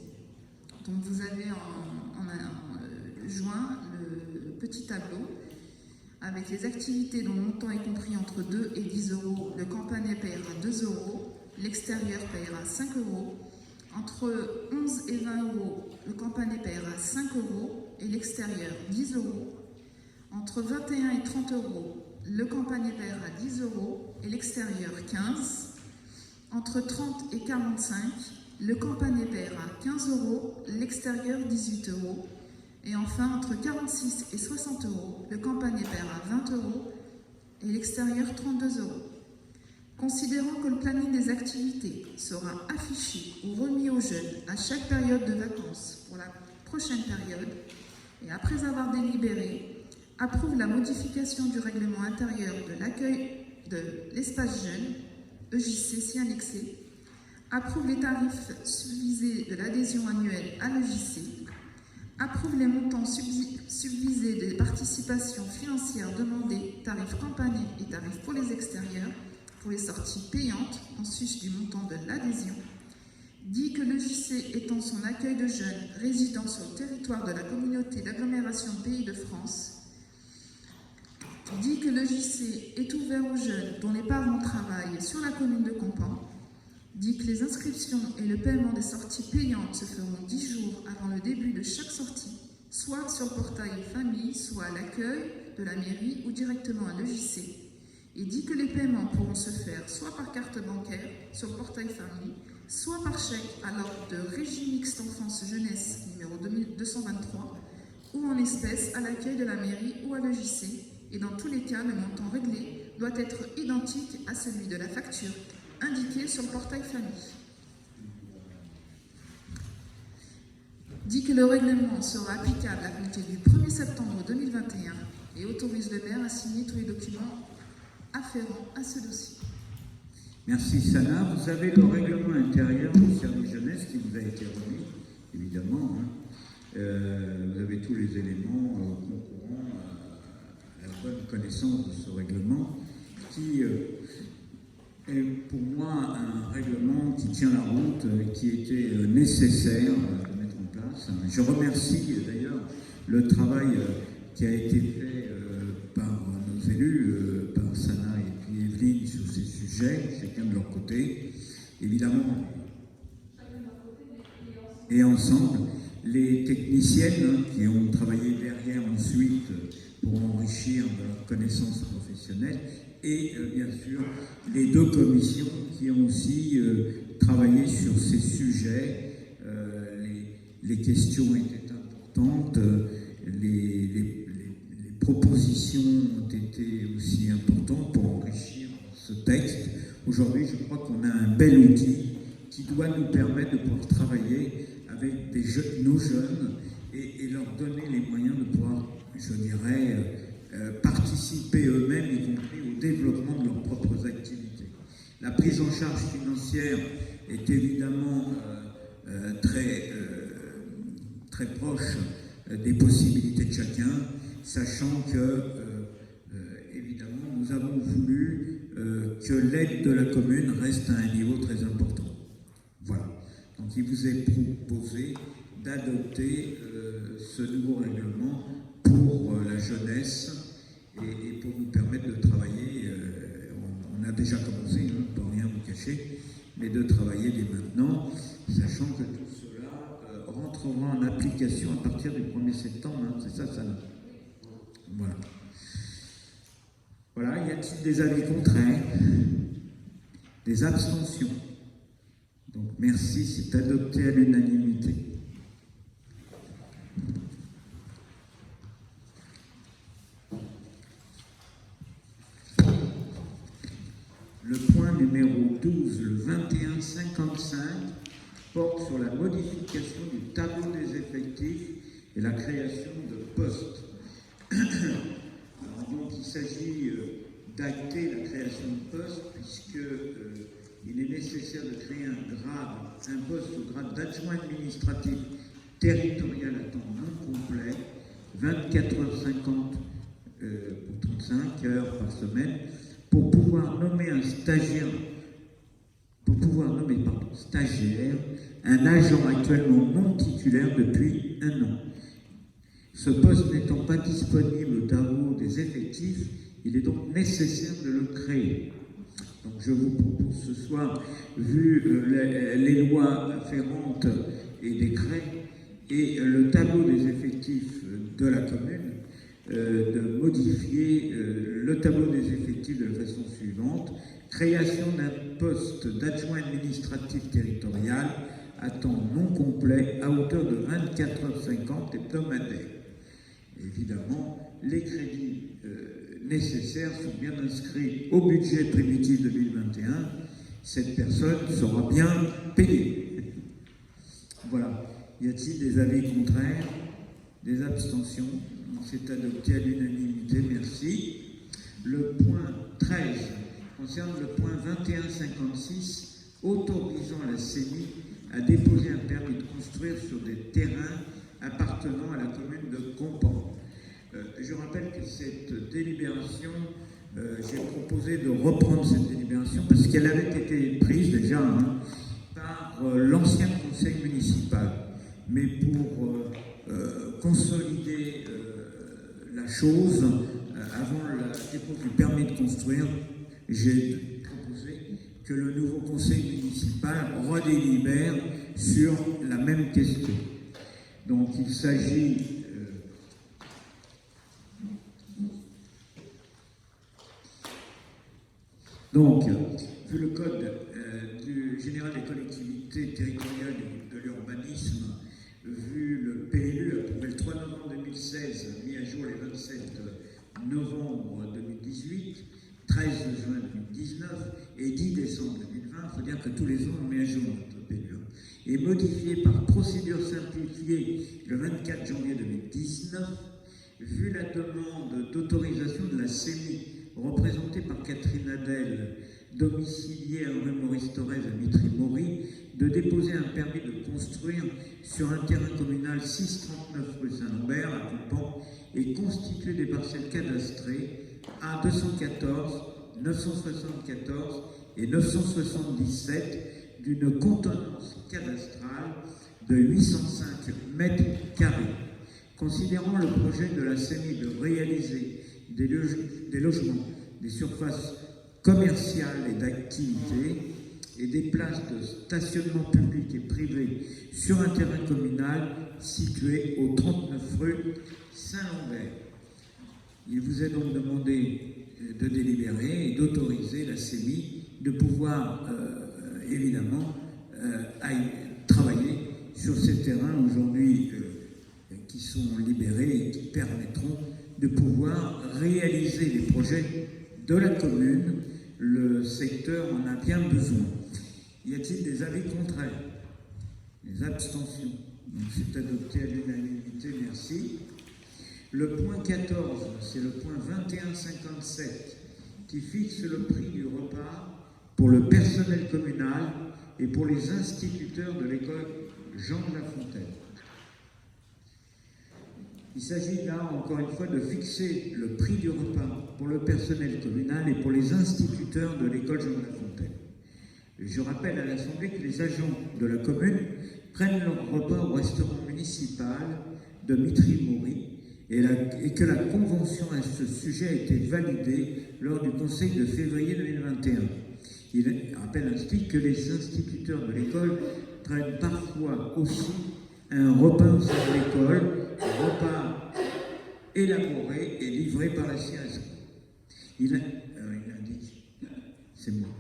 Donc vous avez en joint le petit tableau avec les activités dont le montant est compris entre 2 et 10 €. Le campanais paiera 2 €, l'extérieur paiera 5 €. Entre 11 et 20 €, le campanais paiera 5 € et l'extérieur 10 €. Entre 21 et 30 €, le campanais paiera 10 € et l'extérieur 15 €. Entre 30 et 45, le campanais paiera 15 €, l'extérieur 18 €. Et enfin, entre 46 et 60 €, le campanais paiera 20 € et l'extérieur 32 €. Considérant que le planning des activités sera affiché ou remis aux jeunes à chaque période de vacances pour la prochaine période, et après avoir délibéré, approuve la modification du règlement intérieur de l'accueil de l'espace jeune, EJC si annexé, approuve les tarifs subvisés de l'adhésion annuelle à l'EJC, approuve les montants subvisés des participations financières demandées, tarifs campanés et tarifs pour les extérieurs, pour les sorties payantes en sus du montant de l'adhésion, dit que l'EJC étend son accueil de jeunes résidant sur le territoire de la communauté d'agglomération Pays de France, dit que l'EJC est ouvert aux jeunes dont les parents travaillent sur la commune de Compan, dit que les inscriptions et le paiement des sorties payantes se feront 10 jours avant le début de chaque sortie, soit sur le portail famille, soit à l'accueil de la mairie ou directement à l'EJC, et dit que les paiements pourront se faire soit par carte bancaire sur le portail famille, soit par chèque à l'ordre de Régie mixte enfance-jeunesse numéro 223, ou en espèces à l'accueil de la mairie ou à l'EJC, et dans tous les cas, le montant réglé doit être identique à celui de la facture indiquée sur le portail famille. Dit que le règlement sera applicable à compter du 1er septembre 2021 et autorise le maire à signer tous les documents afférents à ce dossier. Merci Sana. Vous avez le règlement intérieur du service jeunesse qui vous a été remis, évidemment. Vous avez tous les éléments concourant à la bonne connaissance de ce règlement qui est pour moi un règlement qui tient la route et qui était nécessaire de mettre en place. Je remercie d'ailleurs le travail qui a été fait par nos élus, par Sana et puis Evelyne sur ces sujets, chacun de leur côté. Évidemment, et ensemble, les techniciennes qui ont travaillé derrière ensuite pour enrichir leur connaissance professionnelle et bien sûr les deux commissions qui ont aussi travaillé sur ces sujets. Les questions étaient importantes, les propositions ont été aussi importantes pour enrichir ce texte. Aujourd'hui, je crois qu'on a un bel outil qui doit nous permettre de pouvoir travailler avec nos jeunes et leur donner les moyens de pouvoir, je dirais, participer eux-mêmes, y compris au développement de leurs propres activités. La prise en charge financière est évidemment très proche des possibilités de chacun, sachant que, évidemment, nous avons voulu que l'aide de la commune reste à un niveau très important. Voilà. Donc il vous est proposé d'adopter ce nouveau règlement pour la jeunesse et pour nous permettre de travailler. On a déjà commencé, on ne peut rien vous cacher, mais de travailler dès maintenant, sachant que tout cela rentrera en application à partir du 1er septembre. Hein, c'est ça, ça. Voilà. Voilà, y a-t-il des avis contraires? Des abstentions? Donc merci, c'est adopté à l'unanimité. Le point numéro 12, le 2155, porte sur la modification du tableau des effectifs et la création de postes. Alors donc il s'agit d'acter la création de postes puisque il est nécessaire de créer un poste au grade d'adjoint administratif territorial à temps non complet, 24h50 pour 35 heures par semaine, pour pouvoir nommer stagiaire, un agent actuellement non titulaire depuis 1 an. Ce poste n'étant pas disponible au tableau des effectifs, il est donc nécessaire de le créer. Donc je vous propose ce soir, vu les lois afférentes et décrets et le tableau des effectifs de la commune, de modifier le tableau des effectifs de la façon suivante. Création d'un poste d'adjoint administratif territorial à temps non complet à hauteur de 24h50 hebdomadaires. Évidemment, les crédits nécessaires sont bien inscrits au budget primitif 2021. Cette personne sera bien payée. Voilà. Y a-t-il des avis contraires? Des abstentions? C'est adopté à l'unanimité, merci. Le point 13 concerne le point 2156, autorisant la CENI à déposer un permis de construire sur des terrains appartenant à la commune de Compan. Je rappelle que cette délibération, j'ai proposé de reprendre cette délibération parce qu'elle avait été prise déjà par l'ancien conseil municipal. Mais pour consolider la chose, avant la dépôt du permis de construire, j'ai proposé que le nouveau conseil municipal redélibère sur la même question. Donc il s'agit vu le code du général des collectivités territoriales de l'urbanisme, vu le PLU approuvé le 3 novembre 2016, mis à jour les 27 novembre 2018, 13 juin 2019 et 10 décembre 2020, il faut dire que tous les ans on met à jour notre PLU, et modifié par procédure simplifiée le 24 janvier 2019, vu la demande d'autorisation de la CENI, représentée par Catherine Adèle, domiciliée à rue Maurice Thorez à Mitry-Mory, de déposer un permis de construire sur un terrain communal 639 rue Saint-Lambert à Compan et constituer des parcelles cadastrées à 214, 974 et 977 d'une contenance cadastrale de 805 mètres carrés. Considérant le projet de la CENI de réaliser des logements, des surfaces commerciales et d'activités et des places de stationnement public et privé sur un terrain communal situé au 39 rue Saint-Lambert. Il vous est donc demandé de délibérer et d'autoriser la CENI de pouvoir évidemment travailler sur ces terrains aujourd'hui qui sont libérés et qui permettront de pouvoir réaliser les projets de la commune le secteur en a bien besoin. Y a-t-il des avis contraires? Des abstentions? Donc c'est adopté à l'unanimité, merci. Le point 14, c'est le point 2157 qui fixe le prix du repas pour le personnel communal et pour les instituteurs de l'école Jean de La Fontaine. Il s'agit là, encore une fois, de fixer le prix du repas pour le personnel communal et pour les instituteurs de l'école Jean de La Fontaine. Je rappelle à l'Assemblée que les agents de la commune prennent leur repas au restaurant municipal de Mitry-Mory et que la convention à ce sujet a été validée lors du Conseil de février 2021. Il rappelle ainsi que les instituteurs de l'école prennent parfois aussi un repas au sein de l'école, un repas élaboré et livré par la CIRESCO. Il indique, c'est moi.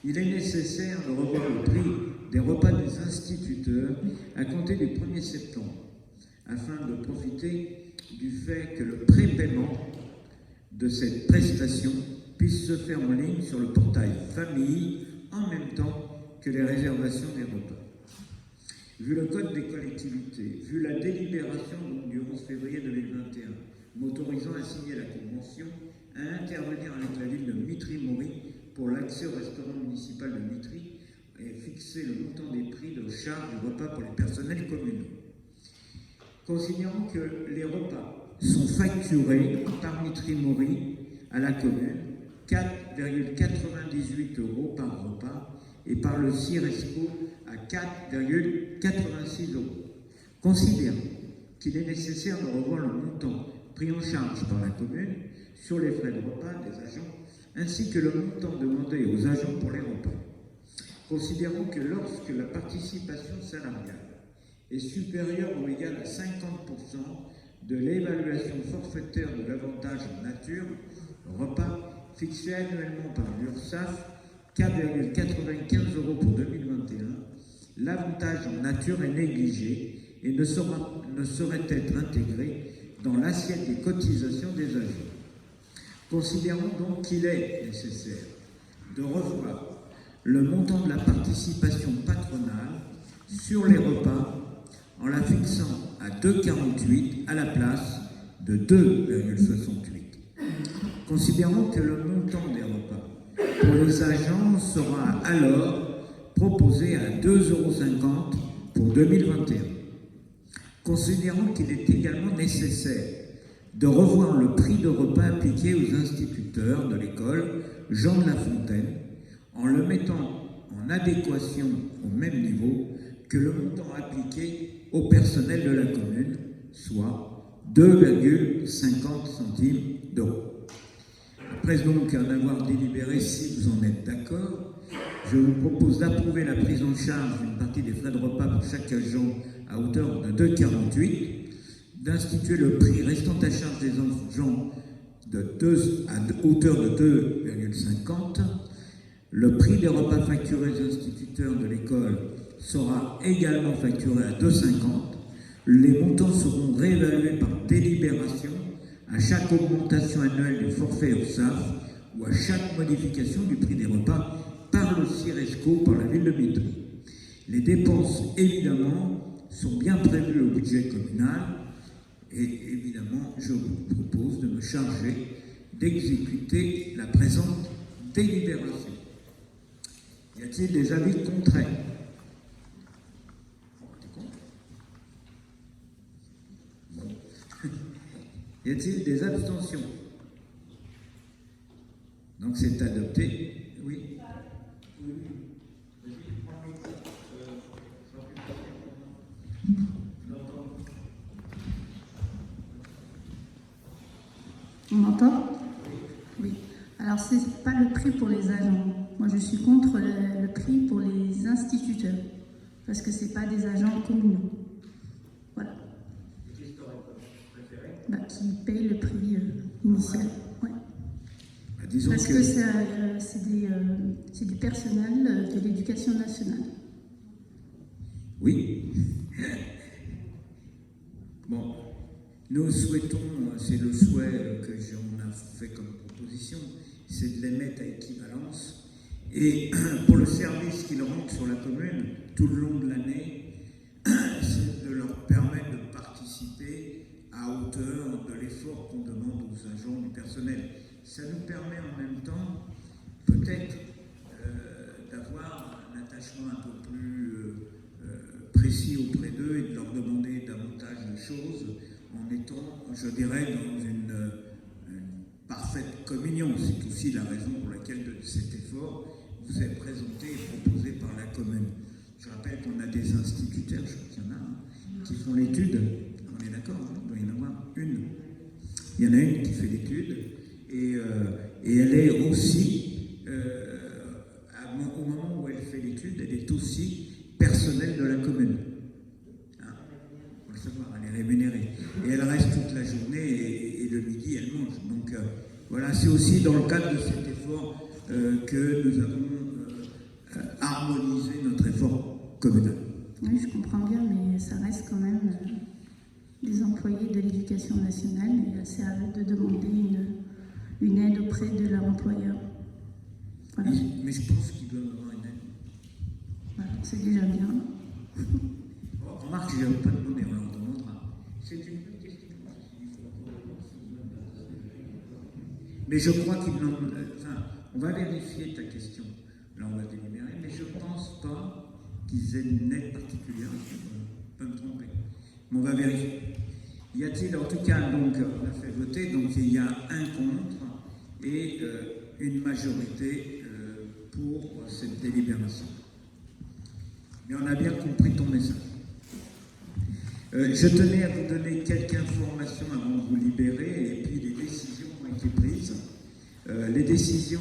Il est nécessaire de revoir le prix des repas des instituteurs à compter du 1er septembre, afin de profiter du fait que le prépaiement de cette prestation puisse se faire en ligne sur le portail famille en même temps que les réservations des repas. Vu le Code des collectivités, vu la délibération du 11 février 2021 m'autorisant à signer la convention, à intervenir avec la ville de Mitry-Mory pour l'accès au restaurant municipal de Mitry et fixer le montant des prix de charge du repas pour les personnels communaux. Considérant que les repas sont facturés par Mitry-Mory à la commune 4,98 € par repas et par le CIRESCO à 4,86 €. Considérant qu'il est nécessaire de revoir le montant pris en charge par la commune sur les frais de repas des agents ainsi que le montant demandé aux agents pour les repas. Considérant que lorsque la participation salariale est supérieure ou égale à 50% de l'évaluation forfaitaire de l'avantage en nature, repas fixé annuellement par l'URSSAF, 4,95 € pour 2021, l'avantage en nature est négligé et ne saurait être intégré dans l'assiette des cotisations des agents. Considérons donc qu'il est nécessaire de revoir le montant de la participation patronale sur les repas en la fixant à 2,48 à la place de 2,68. Considérons que le montant des repas pour les agents sera alors proposé à 2,50 € pour 2021. Considérons qu'il est également nécessaire de revoir le prix de repas appliqué aux instituteurs de l'école Jean de La Fontaine en le mettant en adéquation au même niveau que le montant appliqué au personnel de la commune, soit 2,50 centimes d'euros. Après donc en avoir délibéré, si vous en êtes d'accord, je vous propose d'approuver la prise en charge d'une partie des frais de repas pour chaque agent à hauteur de 2,48, d'instituer le prix restant à charge des agents à hauteur de 2,50. Le prix des repas facturés aux instituteurs de l'école sera également facturé à 2,50. Les montants seront réévalués par délibération à chaque augmentation annuelle du forfait URSSAF ou à chaque modification du prix des repas par le CIRESCO, par la ville de Mitry. Les dépenses, évidemment, sont bien prévues au budget communal et évidemment, je vous propose de me charger d'exécuter la présente délibération. Y a-t-il des avis contraires? Y a-t-il des abstentions? Donc c'est adopté. Oui. On m'entend? Oui. Alors, ce n'est pas le prix pour les agents. Moi, je suis contre le prix pour les instituteurs, parce que ce n'est pas des agents communaux. Voilà. Qu'est-ce que tu aurais préféré? Qui payent le prix initial. Ouais. Parce que c'est du personnel de l'éducation nationale. Oui. Bon. Nous souhaitons, c'est le souhait que j'en ai fait comme proposition, c'est de les mettre à équivalence. Et pour le service qu'ils rendent sur la commune, tout le long de l'année, c'est de leur permettre de participer à hauteur de l'effort qu'on demande aux agents du personnel. Ça nous permet en même temps, peut-être, d'avoir un attachement un peu plus précis auprès d'eux et de leur demander davantage de choses en étant, je dirais, dans une parfaite communion. C'est aussi la raison pour laquelle cet effort vous est présenté et proposé par la commune. Je rappelle qu'on a des instituteurs, je crois qu'il y en a, qui font l'étude. On est d'accord, il doit y en avoir une. Il y en a une qui fait l'étude et elle est aussi, au moment où elle fait l'étude, elle est aussi personnelle de la commune. Hein, faut le savoir, elle est rémunérée. Et elle reste toute la journée et le midi, elle mange. Donc voilà, c'est aussi dans le cadre de cet effort que nous avons harmonisé notre effort communal. Oui, je comprends bien, mais ça reste quand même des employés de l'éducation nationale et c'est à eux de demander une aide auprès de leur employeur. Voilà. Mais je pense qu'ils doivent avoir une aide. Voilà, c'est déjà bien. Remarque, je n'avais pas demandé, on leur demandera. C'est une bonne question. Mais je crois qu'ils n'ont... Enfin, on va vérifier ta question. Là, on va délibérer, mais je ne pense pas qu'ils aient une aide particulière. Je peux me tromper. Mais on va vérifier. Y a-t-il, en tout cas, donc, on a fait voter, donc il y a un contre et une majorité pour cette délibération. Mais on a bien compris ton message. Je tenais à vous donner quelques informations avant de vous libérer, et puis les décisions ont été prises. Les décisions,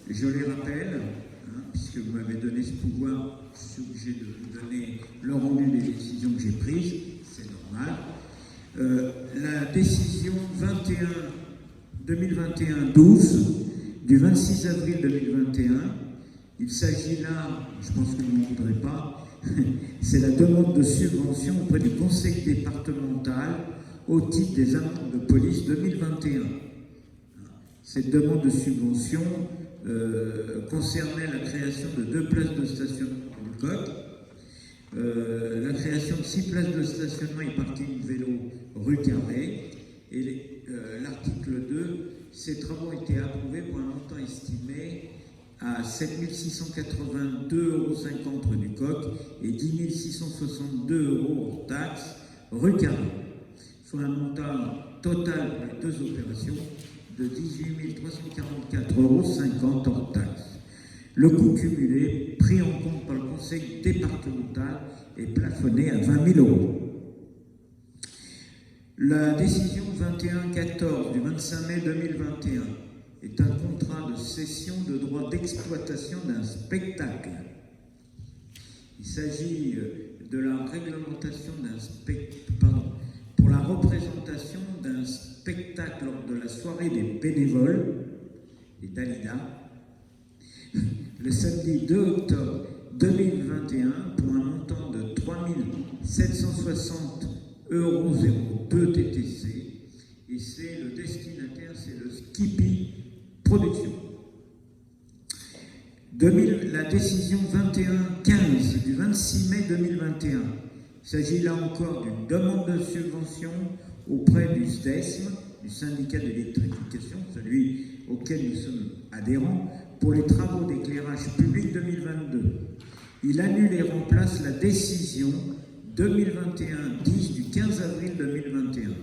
je les rappelle, puisque vous m'avez donné ce pouvoir, je suis obligé de vous donner le rendu des décisions que j'ai prises, c'est normal. La décision 2021-12 du 26 avril 2021, il s'agit là, je pense que vous ne m'en voudrez pas, c'est la demande de subvention auprès du Conseil départemental au titre des amendes de police 2021. Cette demande de subvention concernait la création de 2 places de stationnement du COC, la création de 6 places de stationnement et parking vélo rue Carré, et l'article 2, ces travaux ont été approuvés pour un montant estimé à 7 682,50 € du COC et 10 662 € hors taxes rue Carré, soit un montant total pour les 2 opérations de 18 344,50 € hors taxes. Le coût cumulé, pris en compte par le conseil départemental, est plafonné à 20 000 €. La décision 21-14 du 25 mai 2021 est un contrat de cession de droit d'exploitation d'un spectacle. Il s'agit de la réglementation pour la représentation d'un spectacle lors de la soirée des bénévoles, les Dalida, le samedi 2 octobre 2021 pour un montant de 3 760,02 TTC, et c'est le destinataire, c'est le Skippy Production. La décision 21-15 du 26 mai 2021, il s'agit là encore d'une demande de subvention auprès du SDESM, du syndicat d'électrification, celui auquel nous sommes adhérents, pour les travaux d'éclairage public 2022. Il annule et remplace la décision 2021-10 du 15 avril 2021.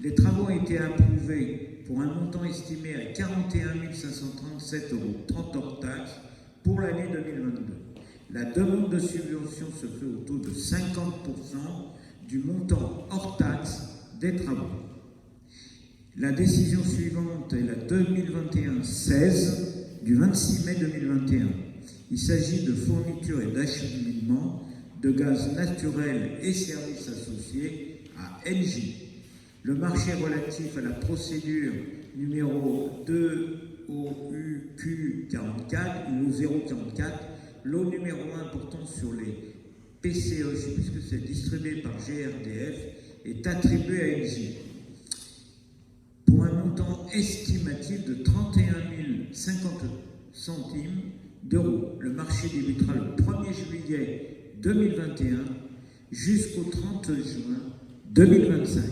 Les travaux ont été approuvés pour un montant estimé à 41 537,30 € hors taxes pour l'année 2022. La demande de subvention se fait au taux de 50% du montant hors taxes des travaux. La décision suivante est la 2021-16 du 26 mai 2021. Il s'agit de fourniture et d'acheminement de gaz naturel et services associés à Engie. Le marché relatif à la procédure numéro 2OUQ44 ou 044, lot numéro 1 portant sur les PCE, puisque c'est distribué par GRDF, est attribué à Engie pour un montant estimé estimative de 31 050 centimes d'euros. Le marché débutera le 1er juillet 2021 jusqu'au 30 juin 2025.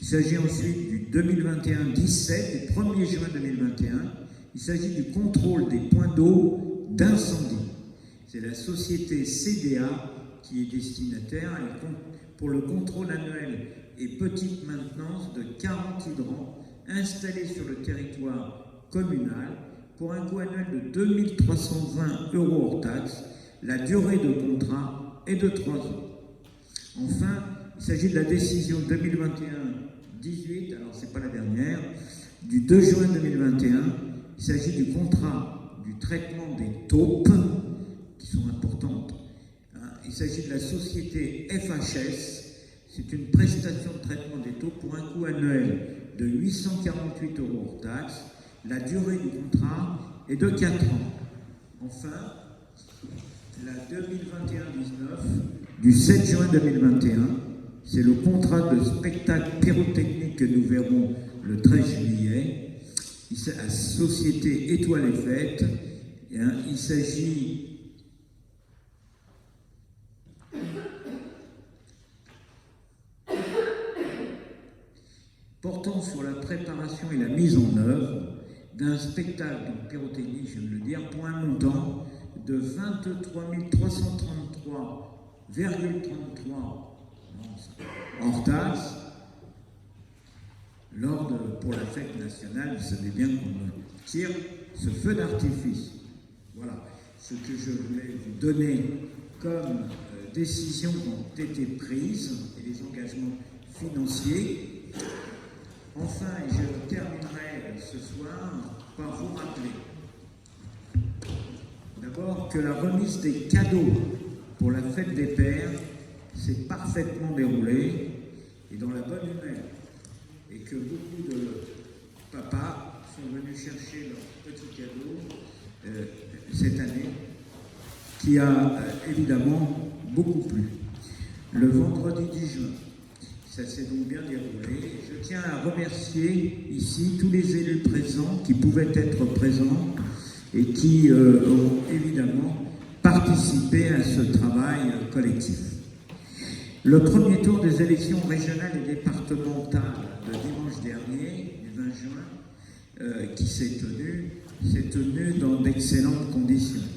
Il s'agit ensuite du 2021-17, du 1er juin 2021. Il s'agit du contrôle des points d'eau d'incendie. C'est la société CDA qui est destinataire pour le contrôle annuel et petite maintenance de 40 hydrants installés sur le territoire communal pour un coût annuel de 2 320 € hors taxe. La durée de contrat est de 3 ans. Enfin, il s'agit de la décision 2021-18, alors c'est pas la dernière, du 2 juin 2021. Il s'agit du contrat du traitement des taupes, qui sont importantes. Il s'agit de la société FHS. C'est une prestation de traitement des taupes pour un coût annuel de 848 € hors taxe. La durée du contrat est de 4 ans. Enfin, la 2021-19 du 7 juin 2021, c'est le contrat de spectacle pyrotechnique que nous verrons le 13 juillet. La société Étoile et Fêtes. Il s'agit portant sur la préparation et la mise en œuvre d'un spectacle de pyrotechnie, je viens de le dire, pour un montant de 23 333,33 hors taxe pour la fête nationale. Vous savez bien qu'on tire ce feu d'artifice. Voilà ce que je voulais vous donner comme décisions qui ont été prises et les engagements financiers. Enfin, et je terminerai ce soir par vous rappeler d'abord que la remise des cadeaux pour la fête des pères s'est parfaitement déroulée et dans la bonne humeur, et que beaucoup de papas sont venus chercher leurs petits cadeaux cette année, qui a évidemment beaucoup plu. Le vendredi 10 juin, ça s'est donc bien déroulé. Je tiens à remercier ici tous les élus présents qui pouvaient être présents et qui ont évidemment participé à ce travail collectif. Le premier tour des élections régionales et départementales de dimanche dernier, du 20 juin, qui s'est tenu dans d'excellentes conditions.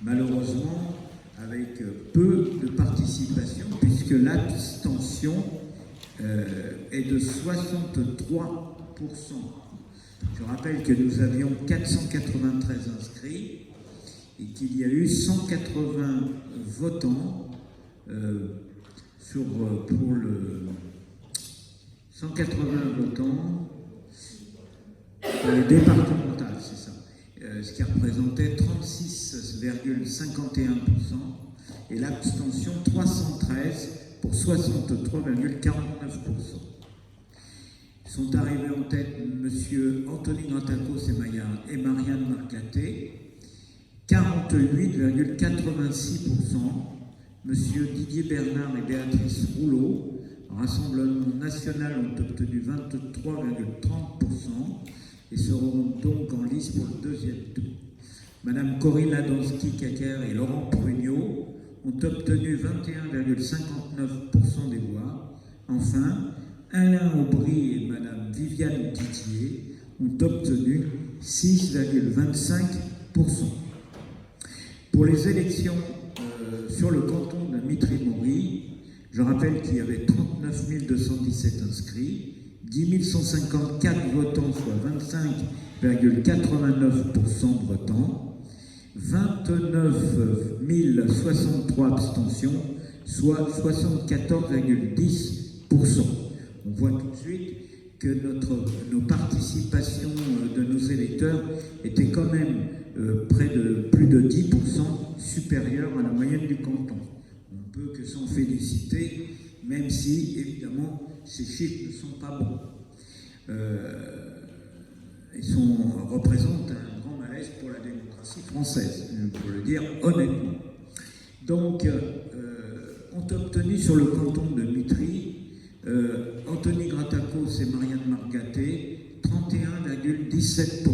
Malheureusement, avec peu de participation, puisque l'abstention est de 63%. Je rappelle que nous avions 493 inscrits et qu'il y a eu 180 votants pour les départementales, c'est ça, ce qui représentait 36,51%, et l'abstention 313 pour 63,49%. Sont arrivés en tête M. Anthony Gratacos et Marianne Marcaté, 48,86%. M. Didier Bernard et Béatrice Rouleau, Rassemblement National, ont obtenu 23,30% et seront donc en lice pour le deuxième tour. Mme Corinne Adamski-Caquer et Laurent Prugnot ont obtenu 21,59% des voix. Enfin, Alain Aubry et Mme Viviane Didier ont obtenu 6,25%. Pour les élections sur le canton de Mitry-Mory, je rappelle qu'il y avait 39 217 inscrits, 10 154 votants, soit 25,89% de votants, 29 063 abstentions, soit 74,10%. On voit tout de suite que nos participations de nos électeurs étaient quand même près de plus de 10% supérieures à la moyenne du canton. On ne peut que s'en féliciter, même si, évidemment, ces chiffres ne sont pas bons. Ils représentent un grand malaise pour la démocratie française, pour le dire honnêtement. Donc, ont obtenu sur le canton de Mitry, Anthony Gratacos et Marianne Marcaté, 31,86% 17%.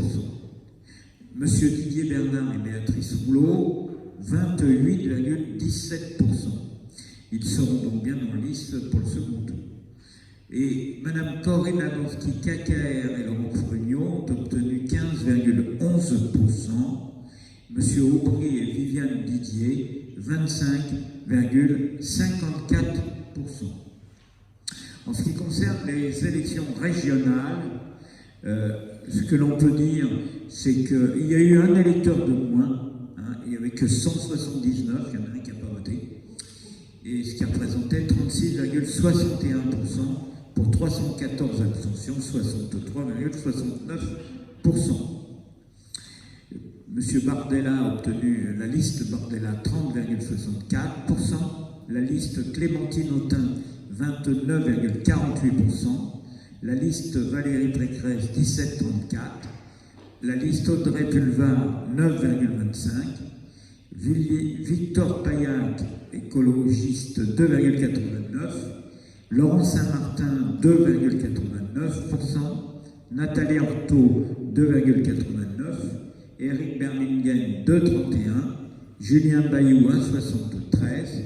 Monsieur Didier Bernard et Béatrice Rouleau, 28,17%. Ils seront donc bien en lice pour le second tour. Et Mme Corinne Adamski-Cacaire et Laurent Frugno ont obtenu 15,11%. Monsieur Aubry et Viviane Didier, 25,54%. En ce qui concerne les élections régionales, ce que l'on peut dire, c'est qu'il y a eu un électeur de moins, hein, il n'y avait que 179, il y en a un qui n'a pas voté, et ce qui représentait 36,61% pour 314 abstentions, 63,69%. Monsieur Bardella a obtenu la liste Bardella 30,64%, la liste Clémentine Autain 29,48%, la liste Valérie Pécresse 17,34%, la liste Audrey Pulvar 9,25%, Victor Paillac, écologiste 2,89%, Laurent Saint-Martin 2,89%, Nathalie Arthaud 2,89%, Éric Berlingen 2,31%, Julien Bayou 1,73%,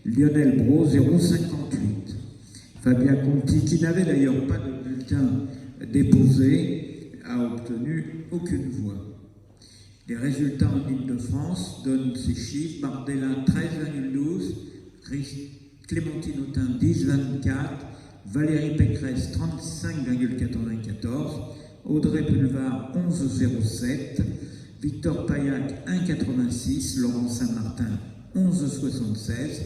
Lionel Brault 0,58%. Fabien Conti, qui n'avait d'ailleurs pas de bulletin déposé, a obtenu aucune voix. Les résultats en Ile-de-France donnent ces chiffres: Bardella 13,12%, Clémentine Autain 10,24%, Valérie Pécresse 35,94%, Audrey Pulvar 11,07%, Victor Paillac 1,86%, Laurent Saint-Martin 11,76%,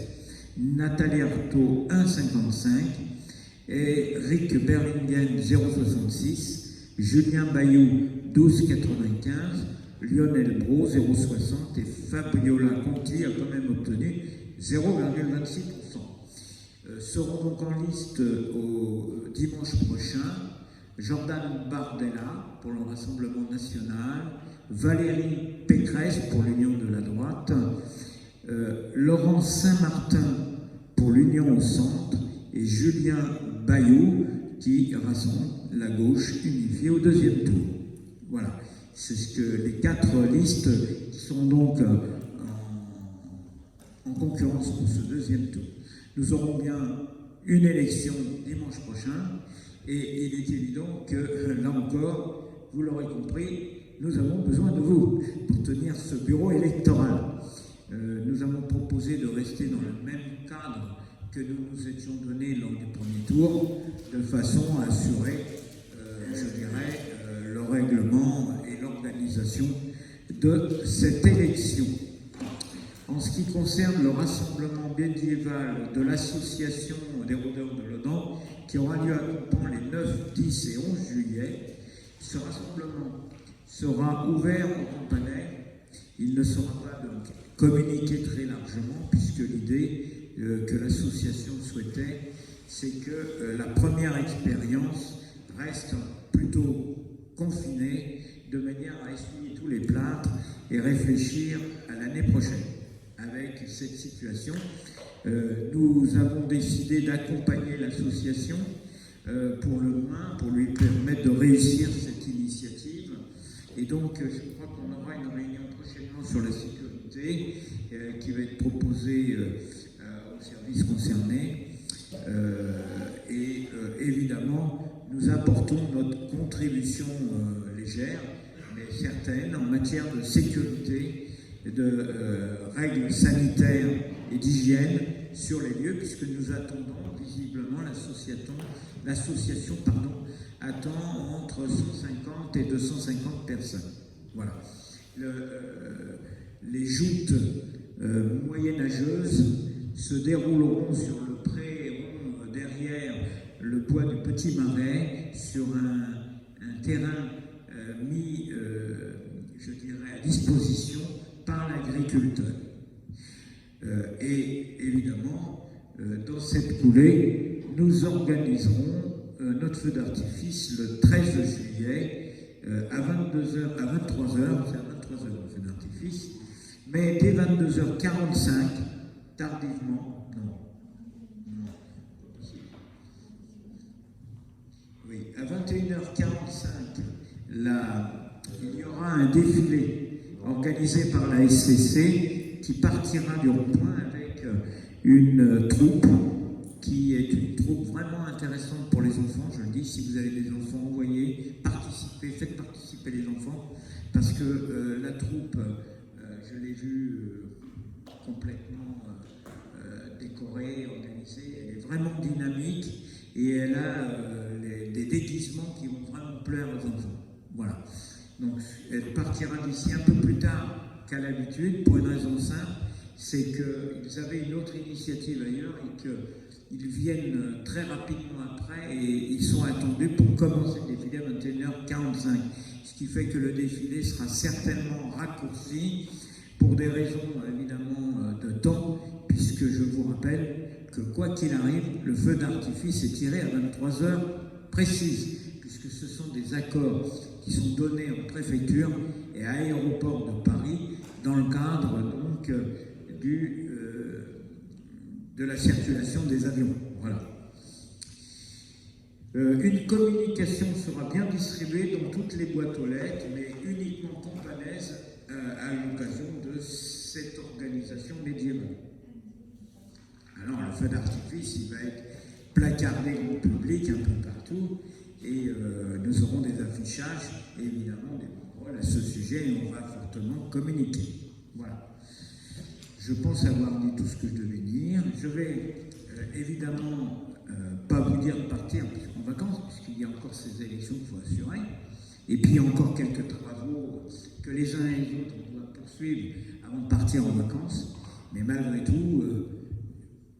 Nathalie Arthaud 1,55%, Éric Berlingen 0,66%, Julien Bayou 12,95%, Lionel Brault 0,60% et Fabiola Conti a quand même obtenu 0,26%. Seront donc en liste au dimanche prochain Jordan Bardella pour le Rassemblement national, Valérie Pécresse pour l'Union de la droite, Laurent Saint-Martin pour l'Union au centre et Julien Bayou qui rassemble la gauche unifiée au deuxième tour. Voilà, c'est ce que les 4 listes sont donc en concurrence pour ce deuxième tour. Nous aurons bien une élection dimanche prochain et il est évident que là encore, vous l'aurez compris, nous avons besoin de vous pour tenir ce bureau électoral. Nous avons proposé de rester dans le même cadre que nous nous étions donnés lors du premier tour, de façon à assurer, le règlement et l'organisation de cette élection. En ce qui concerne le rassemblement médiéval de l'association des rôdeurs de l'Odon, qui aura lieu à Compans les 9, 10 et 11 juillet, ce rassemblement sera ouvert aux Companais. Il ne sera pas donc communiqué très largement, puisque l'idée que l'association souhaitait, c'est que la première expérience reste plutôt confinée, de manière à essuyer tous les plâtres et réfléchir à l'année prochaine. Avec cette situation, nous avons décidé d'accompagner l'association pour le moins, pour lui permettre de réussir cette initiative. Et donc, je crois qu'on aura une réunion prochainement sur la sécurité qui va être proposée aux services concernés. Évidemment, nous apportons notre contribution légère, mais certaine, en matière de sécurité, de règles sanitaires et d'hygiène sur les lieux, puisque nous attendons visiblement l'association attend entre 150 et 250 personnes. Voilà. Les joutes moyenâgeuses se dérouleront sur le pré-rond derrière le bois du Petit Marais, sur un terrain mis, à disposition par l'agriculteur. Et évidemment, dans cette coulée, nous organiserons notre feu d'artifice le 13 juillet à 23h, c'est à 23h le feu d'artifice, mais dès 22h45, tardivement, oui, à 21h45 il y aura un défilé organisé par la SCC qui partira du rond-point avec une troupe qui est une troupe vraiment intéressante pour les enfants. Je le dis, si vous avez des enfants, envoyez, participez, faites participer les enfants, parce que la troupe, je l'ai vue complètement décorée, organisée, elle est vraiment dynamique et elle a des déguisements qui vont vraiment plaire aux enfants. Voilà. Donc elle partira d'ici un peu plus tard qu'à l'habitude, pour une raison simple, c'est qu'ils avaient une autre initiative ailleurs et qu'ils viennent très rapidement après et ils sont attendus pour commencer le défilé à 21h45. Ce qui fait que le défilé sera certainement raccourci pour des raisons évidemment de temps, puisque je vous rappelle que quoi qu'il arrive, le feu d'artifice est tiré à 23h précises, puisque ce sont des accords qui sont donnés en préfecture et à Aéroport de Paris dans le cadre donc de la circulation des avions. Voilà. Une communication sera bien distribuée dans toutes les boîtes aux lettres, mais uniquement campanaises à l'occasion de cette organisation médiévale. Alors le feu d'artifice, il va être placardé au public un peu partout et nous aurons des affichages et évidemment des banderoles à ce sujet et on va fortement communiquer. Voilà. Je pense avoir dit tout ce que je devais dire. Je vais évidemment pas vous dire de partir en vacances, puisqu'il y a encore ces élections qu'il faut assurer. Et puis il y a encore quelques travaux que les uns et les autres on doit poursuivre avant de partir en vacances. Mais malgré tout,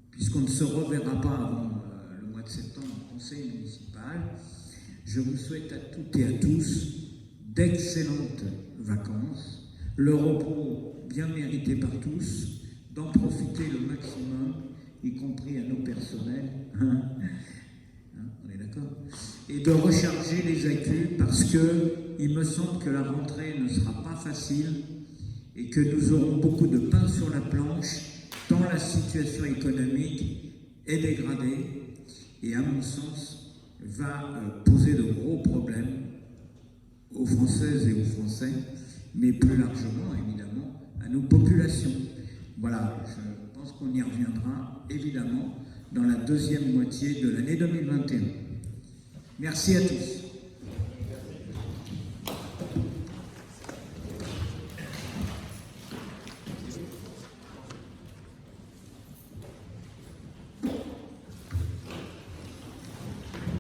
puisqu'on ne se reverra pas avant le mois de septembre au conseil municipal, je vous souhaite à toutes et à tous d'excellentes vacances, le repos bien mérité par tous, d'en profiter le maximum, y compris à nos personnels, on est d'accord, et de recharger les accus parce qu'il me semble que la rentrée ne sera pas facile et que nous aurons beaucoup de pain sur la planche tant la situation économique est dégradée et à mon sens va poser de gros problèmes aux Françaises et aux Français, mais plus largement évidemment à nos populations. Voilà, je pense qu'on y reviendra évidemment dans la deuxième moitié de l'année 2021. Merci à tous.